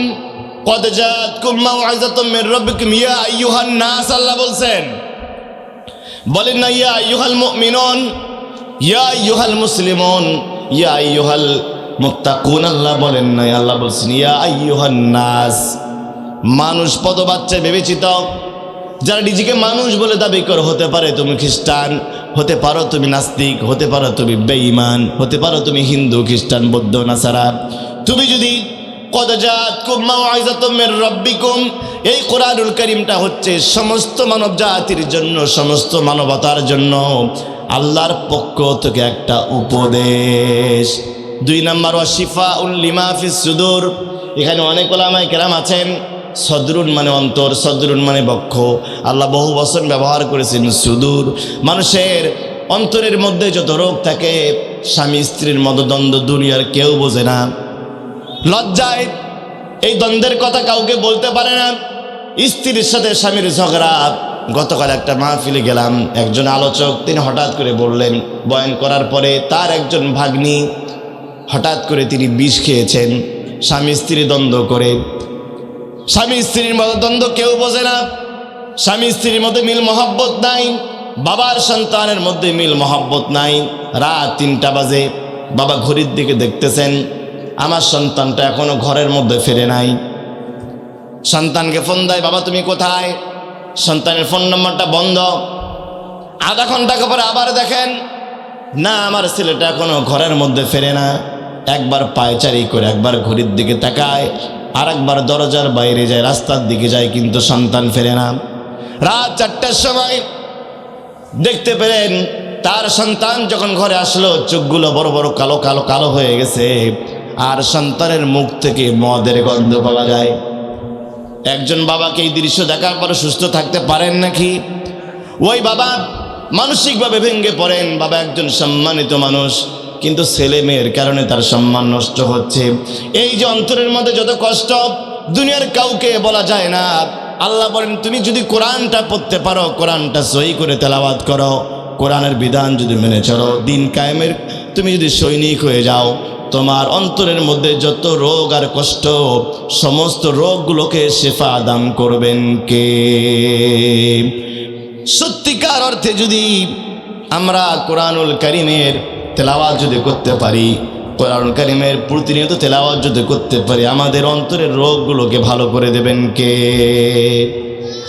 ক্বাদ জাআতকুম মাউইযাতুম মির রাব্বিকুম, ইয়া আইয়ুহান নাস। আল্লাহ বলছেন, বলেন না ইয়া আইয়ুহাল মুমিনুন, ইয়া আইয়ুহাল মুসলিমুন, ইয়া আইয়ুহাল মুত্তাকুন। আল্লাহ বলেন নাই, আল্লাহ বলছেন ইয়া আইয়ুহান নাস। মানুষ পদবাচ্চা বিবেচিত, যারা নিজেকে মানুষ বলে দাবি করে, হতে পারে তুমি খ্রিস্টান, হতে পারো তুমি নাস্তিক, হতে পারো তুমি বেঈমান, হতে পারো তুমি হিন্দু, খ্রিস্টান, বৌদ্ধ, নাসারা। তুমি যদি ক্বাদ জাআতকুম মাউইযাতুম মির রাব্বিকুম, এই কোরআনুল কারীমটা হচ্ছে সমস্ত মানব জাতির জন্য, সমস্ত মানবতার জন্য আল্লাহর পক্ষ থেকে একটা উপদেশ। 2 নম্বর, ওয়া শিফাউল লিমা ফিস সুদূর। এখানে অনেক উলামায়ে কেরাম আছেন, সদরুন মানে অন্তর, সদরুন মানে বক্ষ। আল্লাহ বহু বচন ব্যবহার করেছেন সুদূর। মানুষের অন্তরের মধ্যে যত রোগ থাকে, স্বামী স্ত্রীর মতো দ্বন্দ্ব দুনিয়ার কেউ বোঝে না, লজ্জায় এই দ্বন্দ্বের কথা কাউকে বলতে পারে না। স্ত্রীর সাথে স্বামীর ঝগড়া। গতকাল একটা মাহফিলে গেলাম, একজন আলোচক তিনি হঠাৎ করে বললেন, বয়ান করার পরে তার একজন ভাগ্নি হঠাৎ করে তিনি বিষ খেয়েছেন, স্বামী স্ত্রী দ্বন্দ্ব করে। স্বামী স্ত্রীর মতো দ্বন্দ্ব কেউ বোঝে না, স্বামী স্ত্রীর মধ্যে মিল মহব্বত নাই, বাবার সন্তানের মধ্যে মিল মহব্বত নাই। রাত 3টা বাজে, বাবা ঘড়ির দিকে দেখতেছেন, আমার সন্তানটা এখনো ঘরের মধ্যে ফিরে নাই। সন্তানকে ফোন দেয়, বাবা তুমি কোথায়? সন্তানের ফোন নম্বরটা বন্ধ। আধা ঘন্টা পরে আবার দেখেন, না আমার ছেলেটা এখনো ঘরের মধ্যে ফেরে না। একবার পায়চারি করে, একবার ঘড়ির দিকে তাকায়, আর একবার দরজার বাইরে যায়, রাস্তার দিকে যায়, কিন্তু সন্তান ফেরে না। রাত 4টার সময় দেখতে পেলেন তার সন্তান যখন ঘরে আসলো, চোখগুলো বড় বড় কালো কালো কালো হয়ে গেছে, আর সন্তানের মুখ থেকে মদের গন্ধ পাওয়া যায়। একজন বাবাকে এই দৃশ্য দেখার পরে সুস্থ থাকতে পারেন নাকি? ওই বাবা মানসিকভাবে ভেঙে পড়েন। বাবা একজন সম্মানিত মানুষ, কিন্তু ছেলে মেয়ের কারণে তার সম্মান নষ্ট হচ্ছে। এই যে অন্তরের মধ্যে যত কষ্ট, দুনিয়ার কাউকে বলা যায় না। আল্লাহ বলেন, তুমি যদি কোরআনটা পড়তে পারো, কোরআনটা সহি করে তেলাওয়াত করো, কোরআনের বিধান যদি মেনে চলো, দিন কায়েমের তুমি যদি সৈনিক হয়ে যাও, তোমার অন্তরের মধ্যে যত রোগ আর কষ্ট, সমস্ত রোগগুলোকে শেফা দান করবেন কে? সত্যিকার অর্থে যদি আমরা কোরআনুল কারীমের তেলাওয়াত যদি করতে পারি, কোরআনুল কারীমের প্রতিনিয়ত তেলাওয়াত যদি করতে পারি, আমাদের অন্তরের রোগগুলোকে ভালো করে দেবেন কে?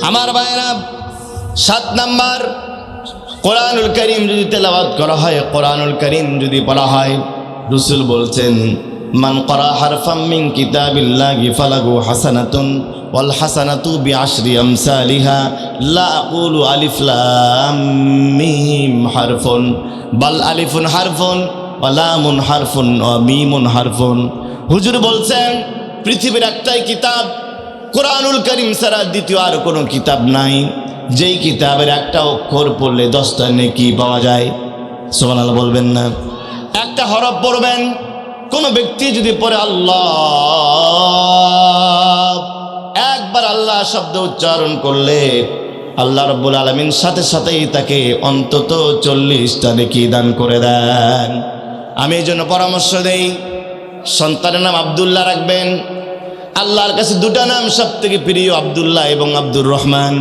আমার ভাইরা, 7 নাম্বার, কোরআনুল কারীম যদি তেলাওয়াত করা হয়, কোরআনুল কারীম যদি পড়া হয়, রাসূল বলছেন, মান ক্বারা হারফাম মিন কিতাবিল্লাহি ফালাহু হাসানাতুন ওয়াল হাসানাতু বিআশরি আমসালিহা লা আকুলু আলিফ লাম মিম হারফুন বাল আলিফুন হারফুন ওয়া লামুন হারফুন ওয়া মিমুন হারফুন। হুজুর বলছেন, পৃথিবীর একটাই কিতাব কোরআনুল কারীম ছাড়া দ্বিতীয় আর কোনো কিতাব নাই, যেই কিতাবের একটা অক্ষর পড়লে 10টা নেকি পাওয়া যায়। সুবহানাল্লাহ বলবেন না? একটা হরফ পড়বেন, কোন ব্যক্তি যদি পড়ে আল্লাহ, একবার আল্লাহ শব্দ উচ্চারণ করলে আল্লাহ রাব্বুল আলামিন সাথে সাথেই তাকে অন্তত 40টা নেকি দান করে দেন। আমি এই জন্য পরামর্শ দেই, সন্তানের নাম আব্দুল্লাহ রাখবেন। আল্লাহর কাছে 2টা নাম সব থেকে প্রিয়, আব্দুল্লাহ এবং আব্দুর রহমান।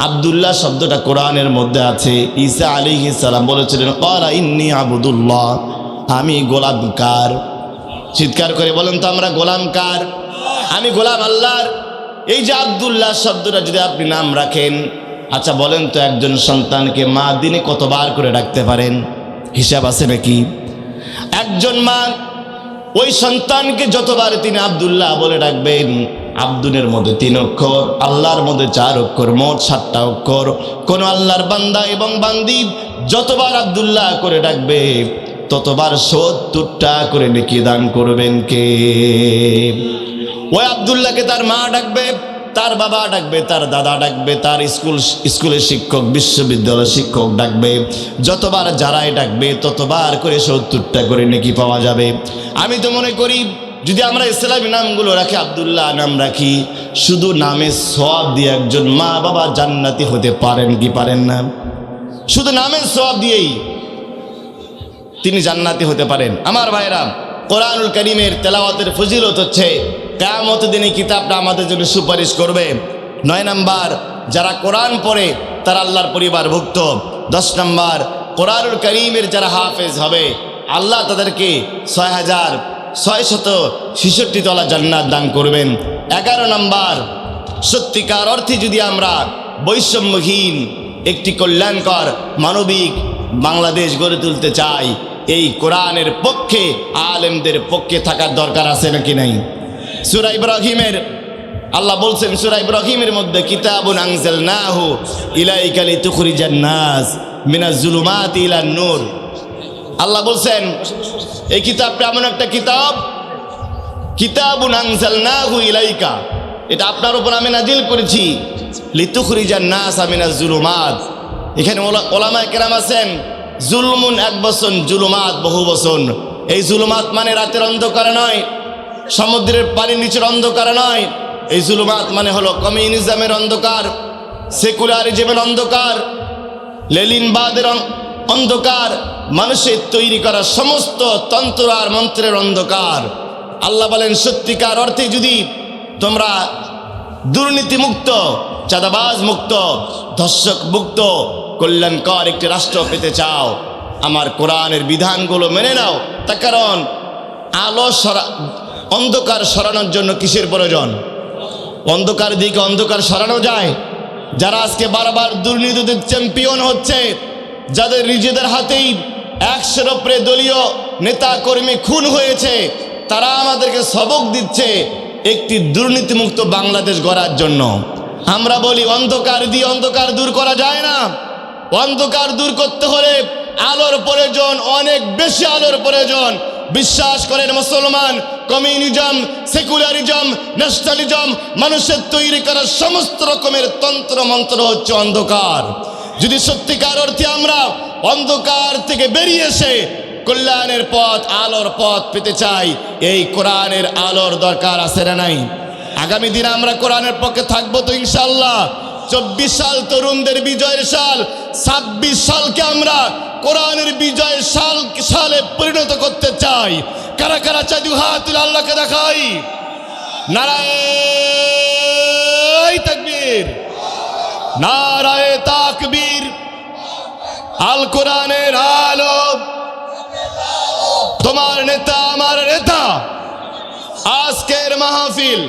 আব্দুল্লাহ শব্দটা কোরআনের মধ্যে আছে। ঈসা আলাইহিস সালাম বলেছিলেন, ক্বালা ইন্নী আবুদুল্লাহ, আমি গোলাম কার? চিৎকার করে বলেন তো, আমরা গোলাম কার? আমি গোলাম আল্লাহর। এই যে আব্দুল্লাহ শব্দটা যদি আপনি নাম রাখেন, আচ্ছা বলেন তো, একজন সন্তানকে মা দিনে কতবার করে ডাকতে পারেন? হিসাব আছে নাকি? একজন মা ওই সন্তানকে যতবার তিনি আব্দুল্লাহ বলে ডাকবেন, আব্দুলের মধ্যে 3 অক্ষর, আল্লাহর মধ্যে 4 অক্ষর, মোট 7টা অক্ষর। কোন আল্লাহর বান্দা এবং বান্দি যতবার আব্দুল্লাহ করে ডাকবে, ততবার 70টা করে নেকি দান করবেন কে? ওই আব্দুল্লাহকে তার মা ডাকবে, তার বাবা ডাকবে, তার দাদা ডাকবে, তার স্কুলের শিক্ষক, বিশ্ববিদ্যালয়ের শিক্ষক ডাকবে। যতবার যারাই ডাকবে ততবার করে 70টা করে নেকি পাওয়া যাবে। আমি তো মনে করি যদি আমরা ইসলামী নামগুলো রাখি, আব্দুল্লাহ নাম রাখি, শুধু নামের সওয়াব দিয়ে একজন মা বাবা জান্নাতি হতে পারেন কি পারেন না? শুধু নামের সওয়াব দিয়েই তিনি জান্নাতি হতে পারেন। আমার ভাইরা, কোরআনুল কারীমের তেলাওয়াতের ফজিলত হচ্ছে কিয়ামতের দিনে কিতাবটা আমাদের জন্য সুপারিশ করবে। 9 নাম্বার, যারা কোরআন পড়ে তারা আল্লাহর পরিবারভুক্ত। 10 নাম্বার, কোরআনুল কারীমের যারা হাফেজ হবে আল্লাহ তাদেরকে 6,666 তলা জান্নাত দান করবেন। 11 নাম্বার, সত্যিকার অর্থে যদি আমরা বৈষম্যহীন একটি কল্যাণকর মানবিক বাংলাদেশ গড়ে তুলতে চাই, এই কোরআনের পক্ষে আলেমদের পক্ষে থাকার দরকার আছে নাকি নাই? সূরা ইব্রাহিমের আল্লাহ বলছেন, সূরা ইব্রাহিমের মধ্যে কিতাবুন আনজালনাহু ইলাইকা লিতুখরিজান নাস মিনাজ জুলুমাতি ইলান নূর। আল্লাহ বলছেন এই কিতাবটা এমন একটা কিতাব, কিতাবুন আনজালনাহু ইলাইকা, এটা আপনার উপর আমি নাজিল করেছি, লিতুখরিজান নাস মিনাজ জুলুমাত। এখানে ওলামায়ে কেরাম আছেন, জুলমুন 1 বছর, জুলুমাত বহু বছর। এই জুলুমাত মানে রাতের অন্ধকার নয়, সমুদ্রের পানির নিচের অন্ধকার নয়। এই জুলুমাত মানে হলো কমিউনিজমের অন্ধকার, সেকুলারিজমের অন্ধকার, লেলিনবাদের অন্ধকার, মানুষের তৈরি করা সমস্ত তন্ত্র আর মন্ত্রের অন্ধকার। আল্লাহ বলেন সত্যিকার অর্থে যদি তোমরা দুর্নীতিমুক্ত, চাঁদাবাজ মুক্ত, ধর্ষক মুক্ত কল্যাণকর একটি রাষ্ট্র পেতে চাও, আমার কোরআনের বিধানগুলো মেনে নাও। তার কারণ অন্ধকার সরানোর জন্য কিসের প্রয়োজন? অন্ধকার দিকে অন্ধকার সরানো যায়। যারা আজকে বারবার দুর্নীতিতে চ্যাম্পিয়ন হচ্ছে, যাদের নিজেদের হাতেই 100-এর উপরে দলীয় নেতা কর্মী খুন হয়েছে, তারা আমাদেরকে সবক দিচ্ছে একটি দুর্নীতিমুক্ত বাংলাদেশ গড়ার জন্য। আমরা বলি অন্ধকার দিয়ে অন্ধকার দূর করা যায় না। অন্ধকার দূর করতে হলে আলোর প্রয়োজন, অনেক বেশি আলোর প্রয়োজন। বিশ্বাস করেন মুসলমান, কমিউনিজম, সেকুলারিজম, ন্যাশনালিজম, মানুষের তৈরি করা সমস্ত রকমের তন্ত্র মন্ত্র হচ্ছে অন্ধকার। যদি সত্যিকার অর্থে আমরা অন্ধকার থেকে বেরিয়ে এসে কল্যাণের পথ, আলোর পথ পেতে চাই, এই কোরআনের আলোর দরকার আছে না নাই? আগামী দিনে আমরা কোরআনের পক্ষে থাকবো তো ইনশাআল্লাহ। 24 সাল তরুণদের বিজয়ের সাল, 26 সালকে আমরা কোরআনের বিজয়ের সালে পরিণত করতে চাই। কারা কারা চাই? দুই হাত তুলে আল্লাহকে দেখাই। নারায়ে তাকবীর, নারায়ে তাকবীর। আল কোরআনের আলো, তোমার নেতা আমার নেতা। আজকের মাহফিল